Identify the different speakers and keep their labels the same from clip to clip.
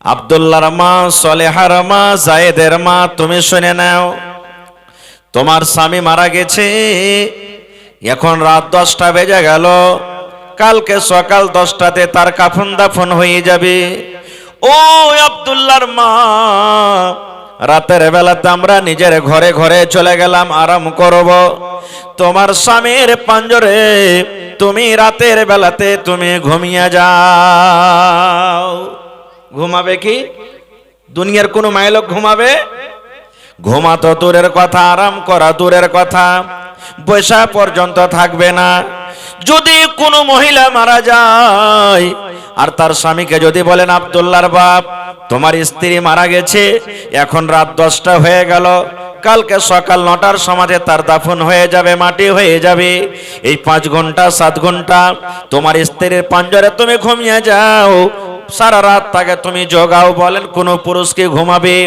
Speaker 1: আব্দুল্লাহর মা, সলেহার মা, জায়েদের মা, তুমি শুনে নাও, তোমার স্বামী মারা গেছে। এখন রাত 10টা বেজে গেল। কালকে সকাল 10টাতে তার কাফন দাফন হয়ে যাবে। ও আব্দুল্লাহর মা, রাতের বেলাতে আমরা নিজের ঘরে ঘরে চলে গেলাম আরাম করব। তোমার স্বামীর পাঞ্জরে তুমি রাতের বেলাতে তুমি ঘুমিয়ে যাও। ঘুমাবে কি? দুনিয়ার কোনো মাইলোক ঘুমাবে? ঘুমাতো দূরের কথা, আরাম করা দূরের কথা, বৈশা পর্যন্ত থাকবে না। যদি কোনো মহিলা মারা যায় আর তার স্বামীকে যদি বলেন, আব্দুল্লাহর বাপ, তোমার স্ত্রী মারা গেছে, এখন রাত 10টা হয়ে গেল, কালকে সকাল 9টার সময় তার দাফন হয়ে যাবে, মাটি হয়ে যাবে, এই 5 ঘন্টা 7 ঘন্টা তোমার স্ত্রীর পাঞ্জরে তুমি ঘুমিয়ে যাও, সারা রাত তাকে তুমি জগাও। বলেন কোন পুরুষ কি ঘুমাবে?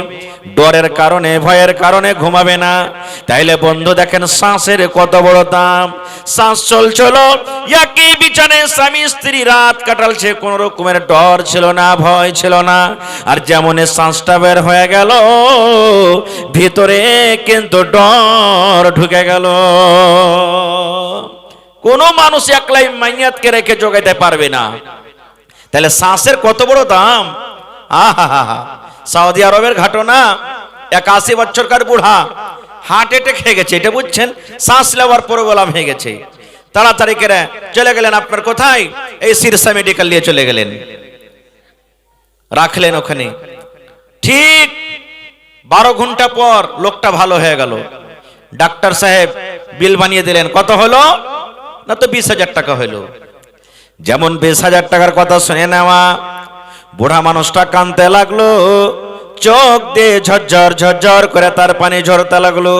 Speaker 1: ডরের কারণে, ভয়ের কারণে ঘুমাবে না। তাইলে বন্ধু দেখেন শ্বাসের কত বড় দাম। শ্বাস চলছিল, একই বিছানে স্বামী স্ত্রী রাত কাটালছে, কোন রকমের ডর ছিল না, ভয় ছিল না। আর যেমন শ্বাসটা বের হয়ে গেল, ভিতরে কিন্তু ডর ঢুকে গেল। কোন মানুষ একলাই মাইয়াতকে রেখে জোগাইতে পারবে না। তাহলে শ্বাসের কত বড় দাম। আহা, সৌদি আরবের ঘটনা, 81 বছরকার বুড়া হার্ট অ্যাটাক হয়ে গেছে, এটা বুঝছেন? শ্বাস নেওয়ার প্রবলেম হয়ে গেছে। তাড়াতাড়ি করে চলে গেলেন আপনার কোথায়, এই সিরসা মেডিকেল নিয়ে চলে গেলেন, রাখলেন ওখানে। ঠিক 12 ঘন্টা পর লোকটা ভালো হয়ে গেল। ডাক্তার সাহেব বিল বানিয়ে দিলেন। কত হলো? না তো 20,000 টাকা হলো। যেমন 20,000 টাকার কথা শুনে নেওয়া, বুড়া মানুষটা কাঁদতে লাগলো, চোখ দিয়ে ঝরঝর ঝরঝর করে তার পানি ঝরতে লাগলো।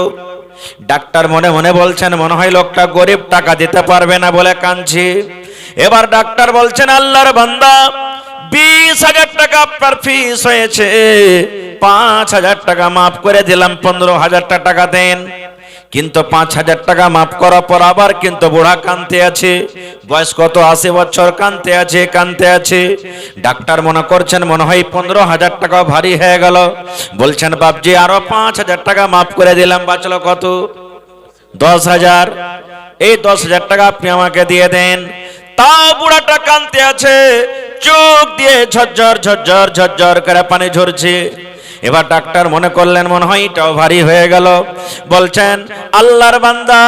Speaker 1: ডাক্তার মনে মনে বলছেন, মনে হয় লোকটা গরিব, টাকা দিতে পারবে না বলে কাঁদছে। এবার ডাক্তার বলছেন, আল্লাহর বান্দা, 20,000 টাকা আপনার ফিস হয়েছে, 5,000 টাকা মাফ করে দিলাম, 15,000 টাকা দেন। কিন্তু 5,000 টাকা মাফ করার পর আবার কিন্তু বুড়া কাঁদতে আছে। বয়স কত? 80 বছর। কাঁদতে আছে, কাঁদতে আছে। ডাক্তার মনে করছেন মনে হয় 15,000 টাকা ভারী হয়ে গেল। বলছেন, বাপজি আরো 5,000 টাকা মাফ করে দিলাম, বাঁচলো কত? 10,000। এই 10,000 টাকা আপনি আমাকে দিয়ে দেন। তাও বুড়াটা কাঁদতে আছে, চোখ দিয়ে ঝরঝর ঝরঝর ঝরঝর করে পানি ঝরছে। এবার ডাক্তার মনে করলেন মনে হয় এটাও ভারী হয়ে গেল। বলছেন, আল্লাহর বান্দা,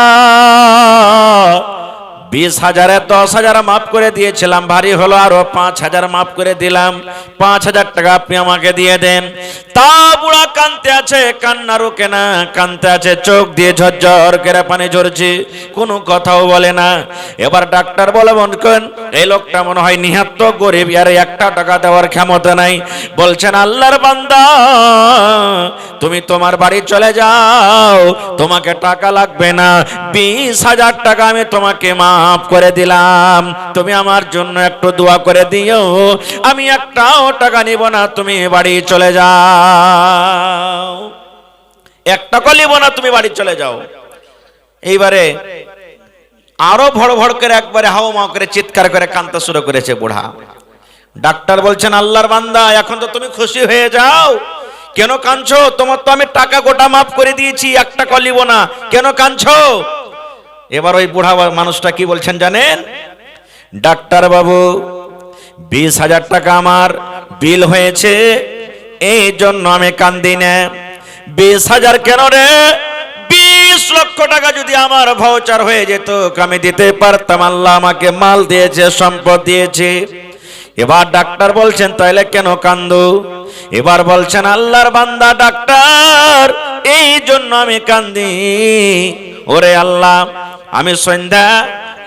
Speaker 1: 20,000-এ 10,000 মাফ করে দিয়েছিলাম, ভারী হলো, আরো 5,000 মাফ করে দিলাম, 5,000 টাকা আপনি আমাকে দিয়ে দেন। তা বুড়া কাঁদতে আছে, কান্না রোকে না, কাঁদতে আছে, চোখ দিয়ে ঝরঝর করে পানি ঝরছে, কোনো কথাও বলে না। এবার ডাক্তার বলে, মনে করেন এই লোকটা মনে হয় নিহত গরিব, আর 1 টাকা দেওয়ার ক্ষমতা নাই। বলছেন, আল্লাহর বান্দা, তুমি তোমার বাড়ি চলে যাও, তোমাকে টাকা লাগবে না, 20,000 টাকা আমি তোমাকে মাফ করে দিলাম, তুমি আমার জন্য একটু দোয়া করে দিও, আমি 1টাও টাকা নিব না, তুমি বাড়ি চলে যাও, 1 টাকা নিব না, তুমি বাড়ি চলে যাও। এইবারে আরো ভড় ভড় করে একবারে হাওয়া করে চিৎকার করে কাঁদতে শুরু করেছে বুড়া। ডাক্তার বলছেন, আল্লাহর বান্দা, এখন তো তুমি খুশি হয়ে যাও, কেন কাঁদছো? তোমার তো আমি টাকা গোটা মাফ করে দিয়েছি, 1 টাকা নিব না, কেন কাঁদছো? এবার ওই বুড়া মানুষটা কি বলছেন জানেন? ডাক্তার বাবু, 20,000 টাকা আমার বিল হয়েছে, এই জন্য আমি কান্দি না। 20,000 কেন রে? 20 লক্ষ টাকা যদি আমার ভাউচার হয়ে যেত, আমি দিতে পারতাম। আল্লাহ আমাকে মাল দিয়েছে, সম্পদ দিয়েছে। এবার ডাক্তার বলছেন, তাইলে কেন কান্দো? এবার বলছেন, আল্লাহর বান্দা ডাক্তার, এই জন্য আমি কান্দি, ওরে আল্লাহ, আমি সন্ধ্যা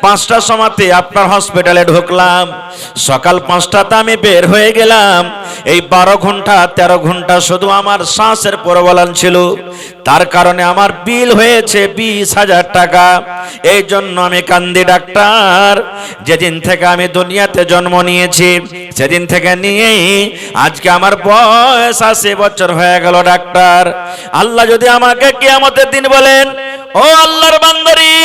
Speaker 1: 5টার সময়তে আপনার হসপিটালে ঢুকলাম, সকাল 5টাতে আমি বের হয়ে গেলাম, এই 12 ঘন্টা 13 ঘন্টা শুধু আমার শ্বাসের প্রবলেম ছিল, তার কারণে আমার বিল হয়েছে 20,000 টাকা, এই জন্য আমি কান্দি ডাক্তার। যেদিন থেকে আমি দুনিয়াতে জন্ম নিয়েছি, সেদিন থেকে নিয়েই আজকে আমার বয়স 80 বছর হয়ে গেল ডাক্তার। আল্লাহ যদি আমাকে কিয়ামতের দিন বলেন, ও আল্লাহর বান্দারি,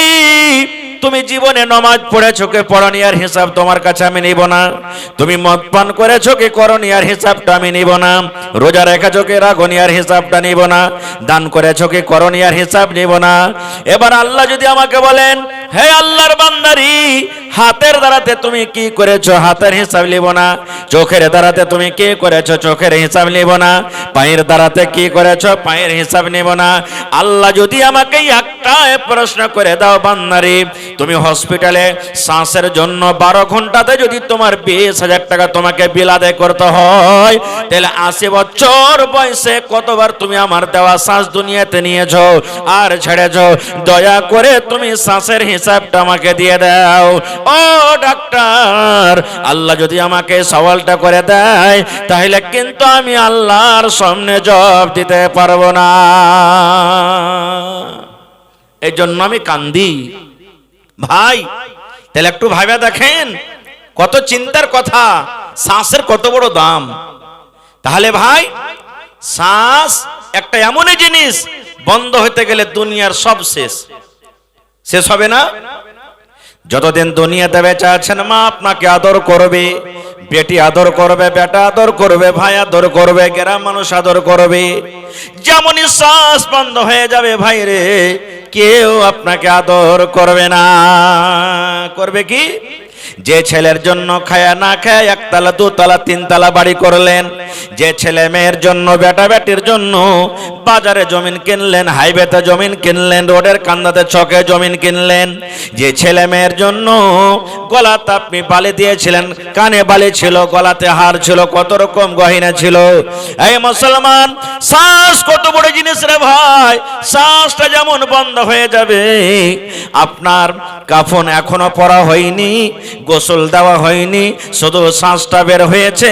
Speaker 1: তুমি জীবনে নামাজ পড়েছো কি পড়নি আর হিসাব তোমার কাছে আমি নিব না। তুমি মদ পান করেছো কি করনি আর হিসাবটা আমি নিব না। রোজা রেখেছো কি রাখনি আর হিসাবটা নিব না। দান করেছো কি করনি আর হিসাব নিব না। এবার আল্লাহ যদি আমাকে বলেন, হে আল্লাহর বান্দারি, হাতের দ্বারাতে তুমি কি করেছো হাতের হিসাব নিব না। চোখের দ্বারাতে তুমি কি করেছো চোখের হিসাব নিব না। পায়ের দ্বারাতে কি করেছো পায়ের হিসাব নিব না। আল্লাহ যদি আমাকে একটা প্রশ্ন করে দাও, বান্দারি তুমি হসপিটালে শ্বাসের জন্য 12 ঘন্টাতে যদি তোমার 20,000 টাকা তোমাকে বিল আদায় করতে হয়, তাহলে 80 বছর বয়সে কতবার তুমি আমার দেওয়া শ্বাস দুনিয়াতে নিয়েছো আর ছেড়েছো? দয়া করে তুমি শ্বাসের হিসাবটা আমাকে দিয়ে দাও। ও ডাক্তার, আল্লাহ যদি আমাকে সওয়ালটা করে দেয়, তাহলে কিন্তু আমি আল্লাহর সামনে জবাব দিতে পারবো না। এই জন্য আমি কান্দি। ভাই, তাহলে একটু ভাবে দেখেন কত চিন্তার কথা, শ্বাসের কত বড় দাম। তাহলে ভাই, শ্বাস একটা এমনই জিনিস, বন্ধ হতে গেলে দুনিয়ার সব শেষ। শেষ হবে না। যতদিন দুনিয়াতে বেঁচে আছেন, মা আপনাকে আদর করবে, বেটি আদর করবে, বেটা আদর করবে, ভাই আদর করবে, গ্রাম মানুষ আদর করবে। যেমনই শ্বাস বন্ধ হয়ে যাবে ভাই রে, কেউ আপনাকে আদর করবে না। করবে কি? যে ছেলের জন্য খায়া না খায় 1 তলা 2 তলা 3 তলা বাড়ি করলেন, যে ছেলে মেয়ের জন্য বেটা বেটির জন্য বাজারে জমিন কিনলেন, হাইওয়েতে জমিন কিনলেন, রোডের কান্দাতে চকে জমিন কিনলেন, যে ছেলে মেয়ের জন্য গলাতে আপনি বালি দিয়েছিলেন, কানে বালি ছিল, গলাতে হার ছিল, কত রকম গয়না ছিল। এই মুসলমান, শ্বাস কত বড় জিনিস রে ভাই। শ্বাসটা যেমন বন্ধ হয়ে যাবে, আপনার কাফন এখনো পরা হয়নি, গোসল দেওয়া হয়নি, শুধু শ্বাসটা বের হয়েছে,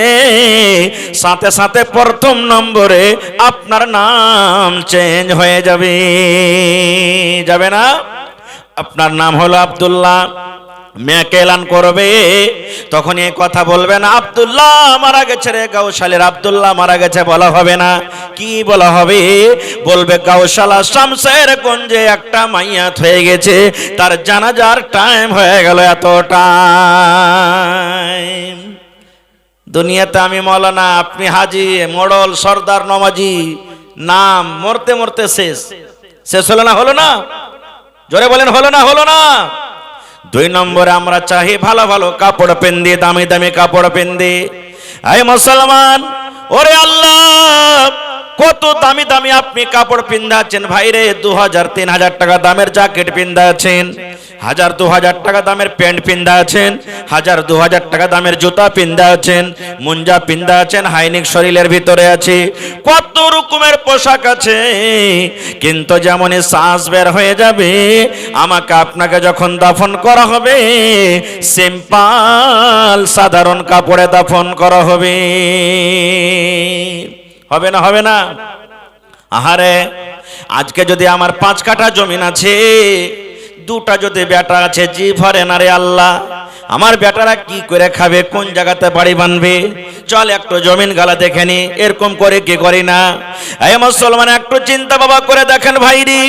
Speaker 1: সাথে সাথে প্রথম নম্বরে আপনার নাম চেঞ্জ হয়ে যাবে। যাবে না? আপনার নাম হলো আব্দুল্লাহ, মেয়েকে এলান করবে, তখন এই কথা বলবে না আব্দুল্লাহ মারা গেছে রে, গাউশালের আব্দুল্লাহ মারা গেছে বলা হবে না। কি বলা হবে? বলবে গাউশালা শামসের গঞ্জে একটা মাইয়াত হয়ে গেছে, তার জানাজার টাইম হয়ে গেল এত টাইম। দুনিয়াতে আমি মৌলানা, আপনি হাজি, মোড়ল, সর্দার, নমাজি, নাম মরতে মরতে শেষ। শেষ হলো না? হলো না? জোরে বলেন, হলো না? হলো না? 2 নম্বরে আমরা চাই ভালো ভালো কাপড় পেন্দি, দামি দামি কাপড় পেন্দি। আই মুসলমান, ওরে আল্লাহ, কত দামি দামি আপনি কাপড় পিন্দাচ্ছেন ভাই রে। 2000-3000 টাকা দামের জ্যাকেট পিন্দাচ্ছেন, 1000-2000 টাকা দামের প্যান্ট পিন্দাচ্ছেন, 1000-2000 টাকা দামের জুতা পিন্দাচ্ছেন, মুঞ্জা পিন্দাচ্ছেন, হাইনিক শরীরের ভিতরে আছে, কত রকমের পোশাক আছে। কিন্তু যেমনই শ্বাস বের হয়ে যাবে, আমাকে আপনাকে যখন দাফন করা হবে, সিম্পল সাধারণ কাপড়ে দাফন করা হবে। হবে না? হবে না? আহারে, আজকে যদি আমার 5 কাঠা জমিন আছে, 2টা যদি বেটা আছে, জি ভরে না রে আল্লাহ। আমার বেটারা কি করে খাবে, কোন জায়গাতে বাড়ি বানবে? চল একটু জমিন গালা দেখে নি, এরকম করে কি করি না? এই মুসলমান, একটু চিন্তা বাবা করে দেখেন ভাইরি,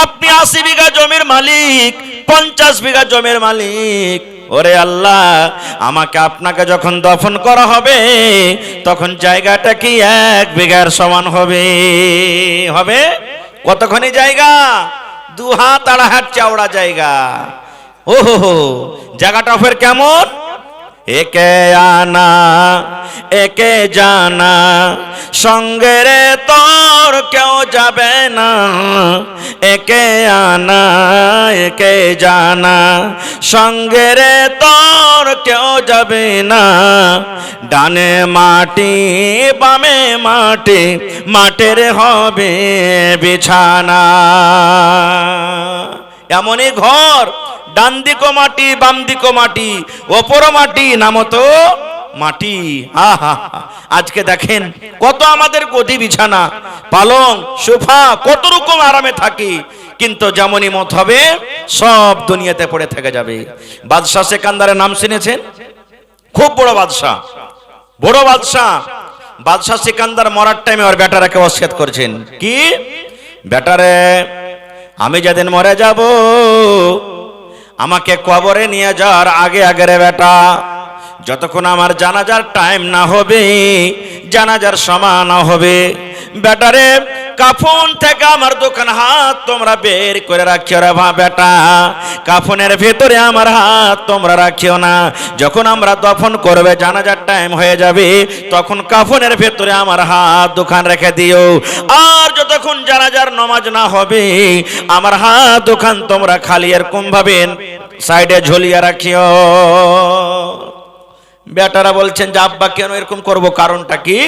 Speaker 1: আপনি 80 বিঘা জমির মালিক, 50 বিঘা জমির মালিক। ওরে আল্লাহ, আমাকে আপনাকে যখন দফন করা হবে, তখন জায়গাটা কি 1 বিঘার সমান হবে? হবে? কতখানি জায়গা? 2 হাত 2.5 হাত চওড়া জায়গা। ওহো, জায়গাটা ফের কেমন? একে আনা একে জানা, সঙ্গে রে তোর কেউ যাবে না। একে আনা একে জানা, সঙ্গে রে তোর কেউ যাবে না। ডানে মাটি বামে মাটি, মাটির হবে বিছানা। এমনই ঘর, ডান দিকো মাটি বাম দিকো মাটি, ওপরও মাটি নামো তো মাটি। আহা, আজকে দেখেন কত আমাদের গদি বিছানা, পালং, সোফা, কত রকম আরামে থাকি, কিন্তু যেমনই মত হবে সব দুনিয়াতে পড়ে থেকে যাবে। বাদশাহ সিকান্দারের নাম শুনেছেন? খুব বড় বাদশাহ, বড় বাদশাহ। বাদশাহ সিকান্দার মরার টাইমে ওর বেটারাকে ওসিয়ত করেছেন কি, বেটারে আমি যেদিন মরে যাব, আমাকে কবরে নিয়ে যাওয়ার আগে আগে রে বেটা, যতক্ষণ আমার জানাজার টাইম না হবে, জানাজার সময় না হবে, বেটারে কাফন থেকে আমার দোকান হাত তোমরা বের করে রাখিও রে বেটা, কাফনের ভেতরে আমার হাত তোমরা রাখিও না। যখন আমরা দফন করবে, জানাজার টাইম হয়ে যাবে, তখন কাফনের ভেতরে আমার হাত দোকান রেখে দিও। আর যতক্ষণ জানাজার নামাজ না হবে, আমার হাত দোকান তোমরা খালি এরকম ভাবে সাইডে ঝুলিয়ে রাখিও। বেটারা বলছেন যে আব্বা কেন এরকম করব, কারণটা কি?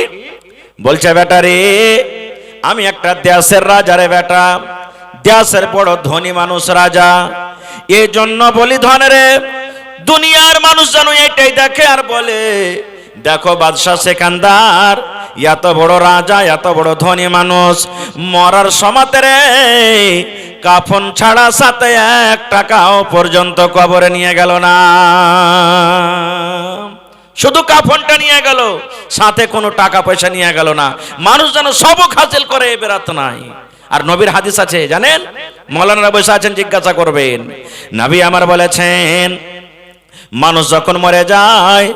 Speaker 1: বলছে বেটারে, আমি একটা দেশের রাজা রে বেটা, দেশের বড় ধনী মানুষ রাজা, এই জন্য বলি ধন রে, দুনিয়ার মানুষ জানো এটাই দেখে আর বলে দেখো বাদশাহ সেকান্দার এত বড় রাজা, এত বড় ধনী মানুষ, মরার সমাতে রে কাফন ছাড়া সাথে 1 টাকাও পর্যন্ত কবরে নিয়ে গেল না। শুধু কাফনটা নিয়ে গেল, সাথে কোনো টাকা পয়সা নিয়ে গেল না। মানুষ যেন সবক হাসিল করে বেরাত নাই। আর নবীর হাদিস আছে জানেন, মৌলানারা বসে আছেন, জিজ্ঞাসা করবেন। নবী আমার বলেছেন, মানুষ যখন মরে যায়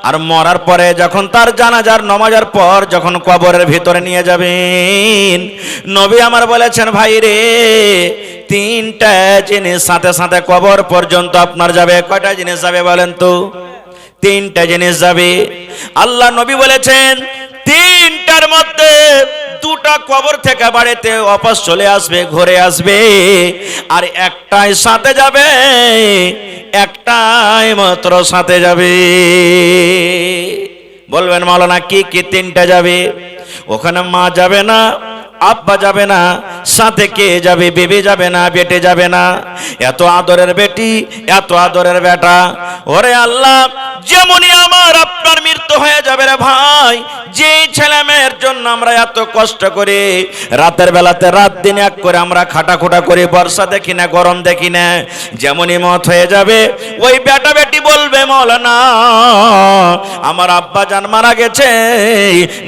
Speaker 1: আর মরার পরে যখন তার জানাজার নামাজের পর যখন কবরের ভিতরে নিয়ে যাবেন, নবী আমার বলেছেন ভাই রে, 3টা জিনিস সাথে সাথে কবর পর্যন্ত আপনার যাবে। কয়টা জিনিস যাবে বলেন তো? 3টা জিনিস যাবে। আল্লাহ নবী বলেছেন 3টার মধ্যে 2টা কবর থেকে বাড়িতে ওয়াপস চলে আসবে, ঘুরে আসবে, আর একটাই সাথে যাবে, একটাই মাত্র সাথে যাবে। বলবেন মাওলানা কি কি 3টা যাবে? ওখানে মা যাবে না, আব্বা যাবে না, সাথে কে যাবে? বেবি যাবে না, বেটে যাবে না। এত আদরের বেটি, এত আদরের বেটা, ওরে আল্লাহ, যেমনই আমার আপনার মৃত্যু হয়ে যাবে রে ভাই, যে ছেলে মেয়ের জন্য আমরা এত কষ্ট করি, রাতের বেলাতে রাত দিন এক করে আমরা খাটাখুটা করি, বর্ষা দেখি না, গরম দেখি না, যেমনই মত হয়ে যাবে, ওই বেটা বেটি বলবে মাওলানা আমার আব্বা জান মারা গেছে,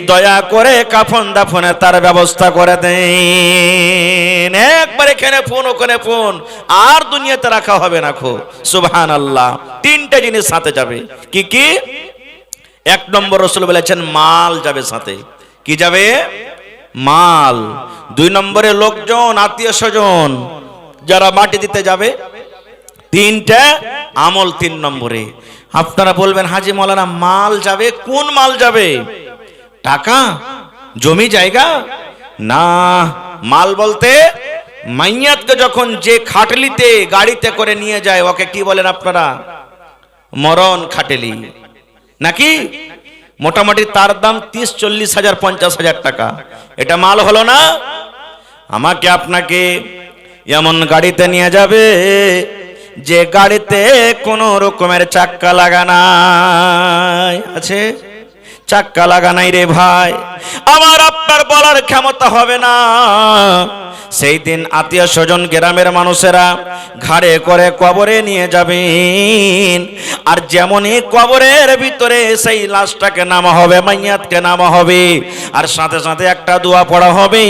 Speaker 1: দয়া করে কাফন দাফনে তার ব্যবস্থা করে দেন। একবার এখানে ফোন, ওখানে ফোন, আর দুনিয়াতে রাখা হবে না। খো সুবহানাল্লাহ। 3টা জিনিস সাথে যাবে। কি কি? 1 নম্বর রাসূল বলেছেন মাল যাবে সাথে। কি যাবে? মাল। 2 নম্বরে লোকজন, আত্মীয় স্বজন যারা মাটি দিতে যাবে। 3টা আমল 3 নম্বরে। আপনারা বলবেন হাজী মাওলানা মাল যাবে, কোন মাল যাবে? টাকা, জমি জায়গা? না, মাল বলতে মাইয়াতকে যখন যে খাটলিতে গাড়িতে করে নিয়ে যায়, ওকে কি বলেন আপনারা? মরণ খাটেলি নাকি? মোটামুটি তার দাম 30-40 হাজার 50 হাজার টাকা। এটা মাল হলো না? আমাকে আপনাকে এমন গাড়িতে নিয়ে যাবে যে গাড়িতে কোনো রকমের চাক্কা লাগা নাই। আছে? চাক্কা লাগা নাই রে ভাই। আমার আপনার বলার ক্ষমতা হবে না। সেই দিন আত্মীয় স্বজন গ্রামের মানুষেরা ঘাড়ে করে কবরে নিয়ে যাবেন, আর যেমনই কবরের ভিতরে সেই লাশটাকে নামা হবে, মাইয়াতকে নামা হবে, আর সাথে সাথে একটা দোয়া পড়া হবে,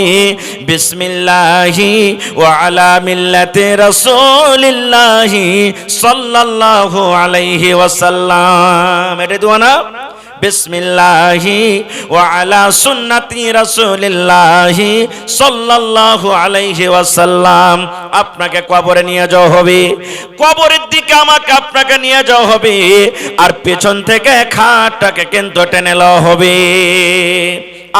Speaker 1: বিসমিল্লাহি ওয়া আলা মিল্লাতি রাসূলিল্লাহি সাল্লাল্লাহু আলাইহি ওয়াসাল্লাম। এটা দোয়া না? বিসমিল্লাহি ওয়া আলা সুন্নতি রাসূলিল্লাহি সাল্লাল্লাহু আলাইহি ওয়াসাল্লাম। আপনাকে কবরে নিয়ে যাওয়া হবে, কবরের দিকে আমাকে আপনাকে নিয়ে যাওয়া হবে, আর পেছন থেকে খাটটাকে কিন্তু টেনে নেওয়া হবে।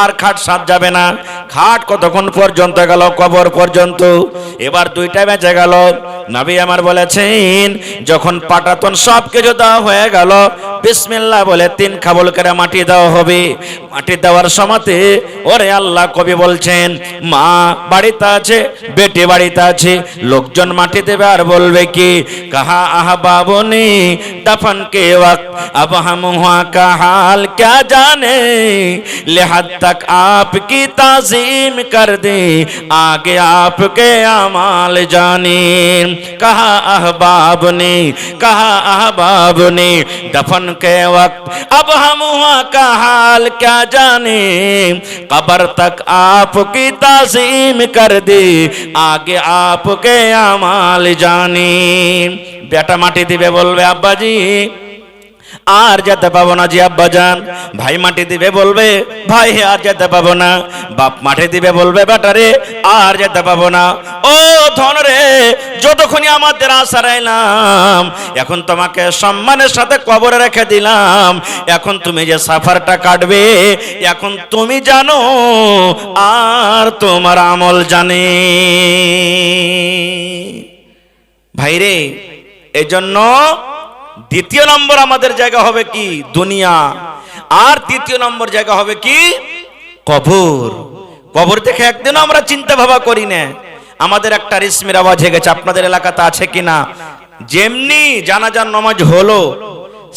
Speaker 1: আর খাট সাথ যাবে না। খাট কতক্ষণ পর্যন্ত গেল? কবর পর্যন্ত। এবার 2টা বেঁচে গেল। নবী আমার বলেছেন যখন পাটাতন সব কিছু দেওয়া হয়ে গেল, বিসমিল্লাহ বলে 3 খাবল করে মাটি দেওয়া হবে। মাটি দেওয়ার সময়তে ওরে আল্লাহ কবি বলছেন মা বাড়িতে আছে, বেটি বাড়িতে আছে, লোকজন মাটি দেবে আর বলবে কি, কাহা আহবাবনে দফন के वक्त अब हम हुआ का हाल क्या जाने, लिहाज तक आपकी ताज़ ताज़ीम कर दी आगे आपके अमाल जाने। कहा अहबाब ने दफन के वक्त अब हम वहाँ का हाल क्या जाने, कब्र तक आपकी ताज़ीम कर दी आगे आपके अमाल जाने। बेटा माटी दिबे बोलबे अब्बाजी আর যেতে পাবো না জি আব্বাজান, ভাই মাটি দিবে বলবে ভাই আর যেতে পাবো না, বাপ মাটি দিবে বলবে বেটারে আর যেতে পাবো না। ও ধন রে, যতক্ষণই আমাদের আশা রাইলাম, এখন তোমাকে সম্মানের সাথে কবরে রেখে দিলাম, এখন তুমি যে সাফারটা কাটবে এখন তুমি জানো আর তোমার আমল জানে। ভাইরে, এজন্য দ্বিতীয় নম্বর আমাদের জায়গা হবে কি দুনিয়া, আর তৃতীয় নম্বর জায়গা হবে কি কবর। কবর দেখে একদিনও আমরা চিন্তা ভাবা করি না। আমাদের একটা রেশমির আওয়াজ হয়ে গেছে, আপনাদের এলাকাতে আছে কিনা, যেমনি জানাজার নামাজ হলো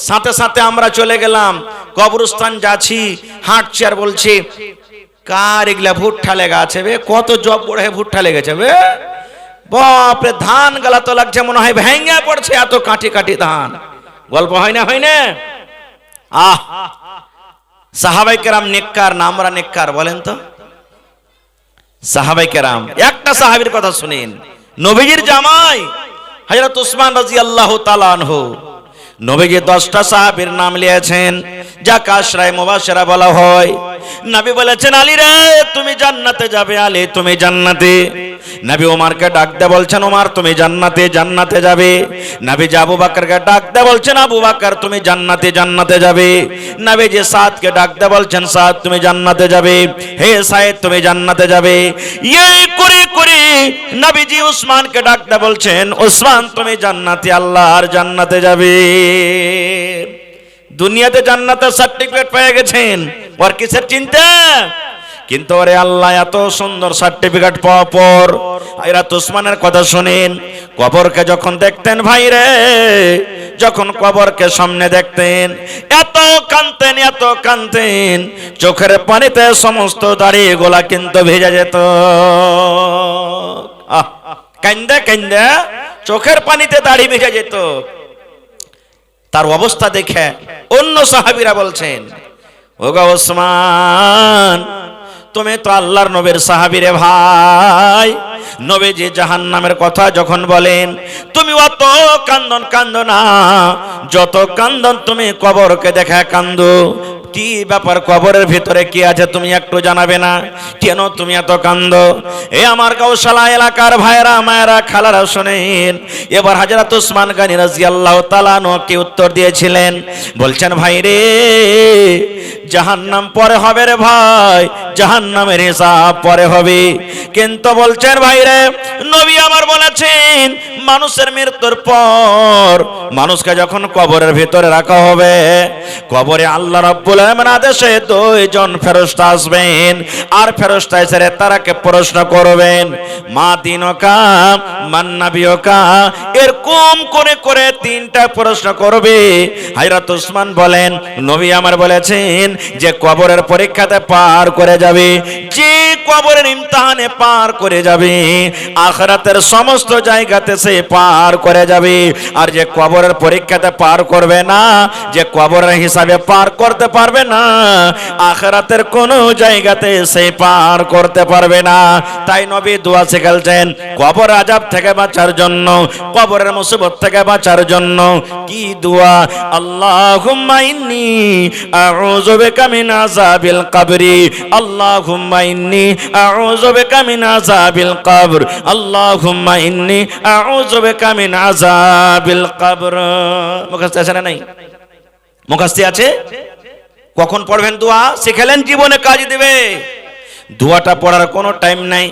Speaker 1: সাথে সাথে আমরা চলে গেলাম কবরস্থান, যাচ্ছি হাঁটছি আর বলছি কার এগুলা ভুট্টা লেগা আছে বে, কত জব বড় হয়ে ভুট্টা লেগেছে বে, বাপরে ধান গালা তো লাগছে মনে হয় ভেঙে পড়ছে, এত কাঠি কাঠি ধান। গল্প হয় না হয় না? সাহাবাই কেরাম নেককার না আমরা নেককার বলেন তো? সাহাবাই কেরাম, একটা সাহাবীর কথা শুনেন, নবীজির জামাই হযরত উসমান রাদিয়াল্লাহু তাআলা আনহু, নবীজি 10টা সাহাবীর নাম নিয়েছেন যাকে আশরায়ে মুবাশশিরা বলা হয়। নবী বলেছেন আলী রে তুমি জান্নাতে যাবে, আলী তুমি জান্নাতে। নবী ওমরকে ডাক দিয়ে বলছেন ওমর তুমি জান্নাতে জান্নাতে যাবে। নবী আবু বকরকে ডাক দিয়ে বলছেন আবু বকর তুমি জান্নাতে জান্নাতে যাবে। নবী যে সাদকে ডাক দিয়ে বলছেন সাদ তুমি জান্নাতে যাবে, হে সাইদ তুমি জান্নাতে যাবে। এই করে করে নবীজি উসমানকে ডাক দিয়ে বলছেন উসমান তুমি জান্নাতে আল্লাহর জান্নাতে যাবে। দুনিয়াতে জান্নাতের সার্টিফিকেট পেয়ে গেছেন, আর কিসের চিন্তা? কিন্তু ওরে আল্লাহ এত সুন্দর সার্টিফিকেট পাওয়ার পর হযরত উসমানের কথা শুনেন, কবরকে যখন দেখতেন ভাই রে, যখন কবরকে সামনে দেখতেন এত কাঁদতেন চোখের পানিতে সমস্ত দাড়ি গোলা কিন্তু ভেজে যেত। কান্দে কান্দে চোখের পানিতে দাড়ি ভেজে যেত। তার অবস্থা দেখে অন্য সাহাবীরা বলছেন ওগো ওসমান তুমি তো আল্লাহর নবীর সাহাবী রে ভাই, নবীজি জাহান্নামের কথা যখন বলেন তুমি অত কান্দো না, যত কান্দন তুমি কবরকে দেখে কান্দো। কি ব্যাপার, কবরের ভিতরে কি আছে তুমি একটু জানাবে না? কেন তুমি এত কান্দো? এ আমার গাউসালা এলাকার ভাইরা মায়েরা খালারা শুনেন, এবার হযরত উসমান গনি রাদিয়াল্লাহু তাআলা কি উত্তর দিয়েছিলেন, বলছেন ভাই রে জাহান্নাম পরে হবে রে ভাই, জাহান্নামের হিসাব পরে হবে। কিন্তু বলছেন ভাই রে নবী আমার বলেছেন মানুষের মৃত্যুর পর মানুষকে যখন কবরের ভিতরে রাখা হবে, কবরে আল্লাহ রাব্বুল আলামিন আদেশে 2 জন ফেরেশতা আসবেন, আর ফেরেশতা এসে তারাকে প্রশ্ন করবেন মা দিনুকা মান নাবিয়ুকা, এরকম করে করে 3টা প্রশ্ন করবে। হযরত উসমান বলেন নবী আমার বলেছেন যে কবরের পরীক্ষাতে পার করে যাবে, যে কবরের ইমতিহানে পার করে যাবে, আখিরাতের সমস্ত জায়গাতে সে পার করে যাবে। আর যে কবরের পরীক্ষাতে পার করবে না, যে কবরের হিসাবে পার করতে পারবে না, আখিরাতের কোনো জায়গাতে সে পার করতে পারবে না। তাই নবী দোয়া শিখালেন কবর আযাব থেকে বাঁচার জন্য, কবরের মুসিবত থেকে বাঁচার জন্য। কি দোয়া? আল্লাহুম্মা ইন্নী আউযু বিকা মিন আযাবিল কবরি, আল্লাহুম্মা ইন্নী আউযু বিকা মিন আযাবিল কবর, আল্লাহুম্মা ইন্নী আউযু বিকা মিন আযাবিল কবর। মুখস্থ আছে না নাই? মুখস্থ আছে? কখন পড়বেন দোয়া? শিখালেন জীবনে কাজ দিবে। দোয়াটা পড়ার কোনো টাইম নাই।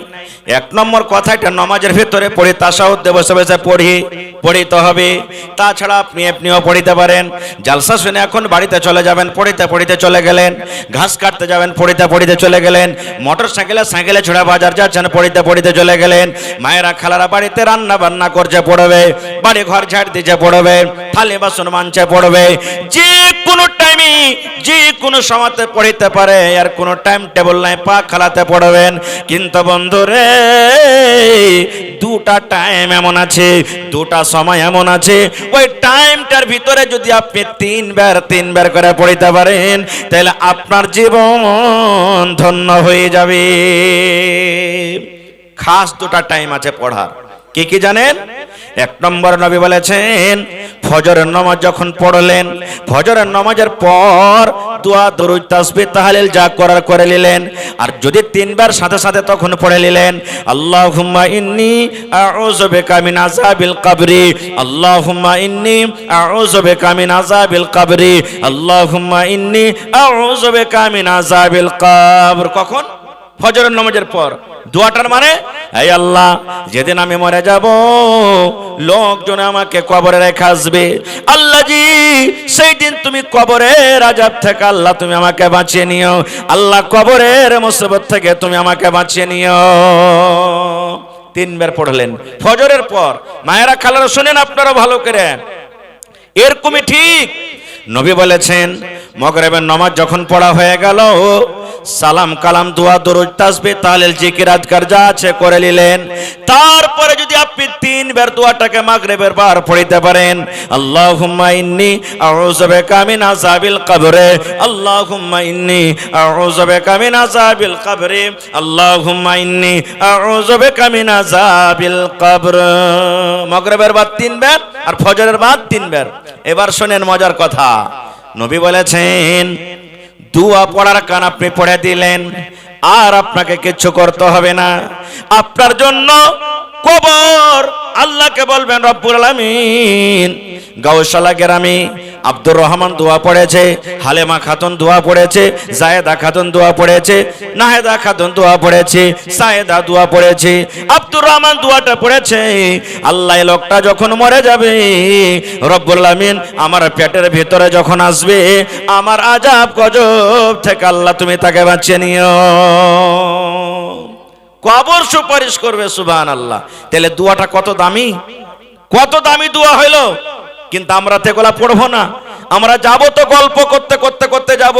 Speaker 1: 1 নম্বর কথা, এটা নামাজের ভিতরে পড়ি, তাশাহুদে বসে বসে পড়িতে হবে। তাছাড়া আপনিও পড়িতে পারেন। জালসা শুনে এখন বাড়িতে চলে যাবেন, পড়িতে চলে গেলেন। ঘাস কাটতে যাবেন, পড়িতে চলে গেলেন। মোটর সাইকেলে ছোড়া বাজার যাচ্ছেন, পড়িতে চলে গেলেন। মায়েরা খালারা বাড়িতে রান্না বান্না করছে পড়বে, বাড়ি ঘর ঝাড় দিচ্ছে পড়বে। থালি বাসন মাঞ্চে পড়বে, যে কোনো টাইমে যে কোনো সময়তে পড়িতে পারে, আর কোনো টাইম টেবিল নাই, পা খালাতে পড়বেন। কিন্তু বন্ধুরে দুটা টাইম এমন আছে, দুটা সময় এমন আছে, ওই টাইমটার ভিতরে যদি আপনি তিনবার করে পড়িতে পারেন, তাহলে আপনার জীবন ধন্য হয়ে যাবে। খাস দুটা টাইম আছে পড়ার, কি কি জানেন? এক নম্বর নবী বলেছেন, ফজরের নামাজ যখন পড়লেন, ফজরের নামাজের পর দোয়া দরুদ তাসবিহ তাহলিল যা করার করে নিলেন, আর যদি তিনবার সাথে সাথে তখন পড়ে নিলেন, আল্লাহুম্মা ইন্নী আউযু বিকা মিন আযাবিল কবরি, আল্লাহুম্মা ইন্নী আউযু বিকা মিন আযাবিল কবরি, আল্লাহুম্মা ইন্নী আউযু বিকা মিন আযাবিল কবর। কখন? ফজরের নামাজের পর। দোয়াটার মানে, হে আল্লাহ, যেদিন আমি মরে যাব লোকজন আমাকে কবরে রেখে আসবে, আল্লাহ জি সেই দিন তুমি কবরের আযাব থেকে আল্লাহ তুমি আমাকে বাঁচিয়ে নিও, আল্লাহ কবরের মুসিবত থেকে তুমি আমাকে বাঁচিয়ে নিও। তিনবার পড়লেন ফজরের পর। মায়েরা খালারা শুনেন আপনারা ভালো করে, এরকমই ঠিক নবী বলেছেন, মাগরিবের নামাজ যখন পড়া হয়ে গেল, সালাম কালাম দোয়া দরুদ তাসবিহ তাহলিল জিকির আজকার যা আছে করে নিলেন, তারপরে যদি আপনি তিনবার দোয়াটাকে মাগরিবের বার পড়িতে পারেন, আল্লাহুম্মা ইন্নী আউযু বিকা মিন আযাবিল কবরে, আল্লাহুম্মা ইন্নী আউযু বিকা মিন আযাবিল কবরে, আল্লাহুম্মা ইন্নী আউযু বিকা মিন আযাবিল কবর। মাগরিবের বাদ তিনবার আর ফজরের বাদ তিনবার। এবার শুনেন মজার কথা, নবী বলেছেন দোয়া পড়ার কান আপনি পড়ে দিলেন, আর আপনাকে কিছু করতে হবে না। আপনার জন্য কবর আল্লাহকে বলবেন রব্বুল আলামিন। গাউসালা গ্রামে আব্দুর রহমান দোয়া পড়েছে, হালেমা খাতুন দোয়া পড়েছে, জায়েদা খাতুন দোয়া পড়েছে, নাহেদা খাতুন দোয়া পড়েছে, সায়েদা দোয়া পড়েছে, আব্দুর রহমান দোয়াটা পড়েছে। আল্লাহ লোকটা যখন মরে যাবে, রব্বুল আলামিন আমার পেটের ভিতরে যখন আসবে, আমার আযাব গজব থেকে আল্লাহ তুমি তাকে বাঁচিয়ে নিও। কবর সুপারিশ করবে, সুবহানাল্লাহ। তাহলে দোয়াটা কত দামি, কত দামি দোয়া হইল। কিন্তু আমরা তো এগুলা পড়বো না, আমরা যাব তো গল্প করতে করতে করতে যাব।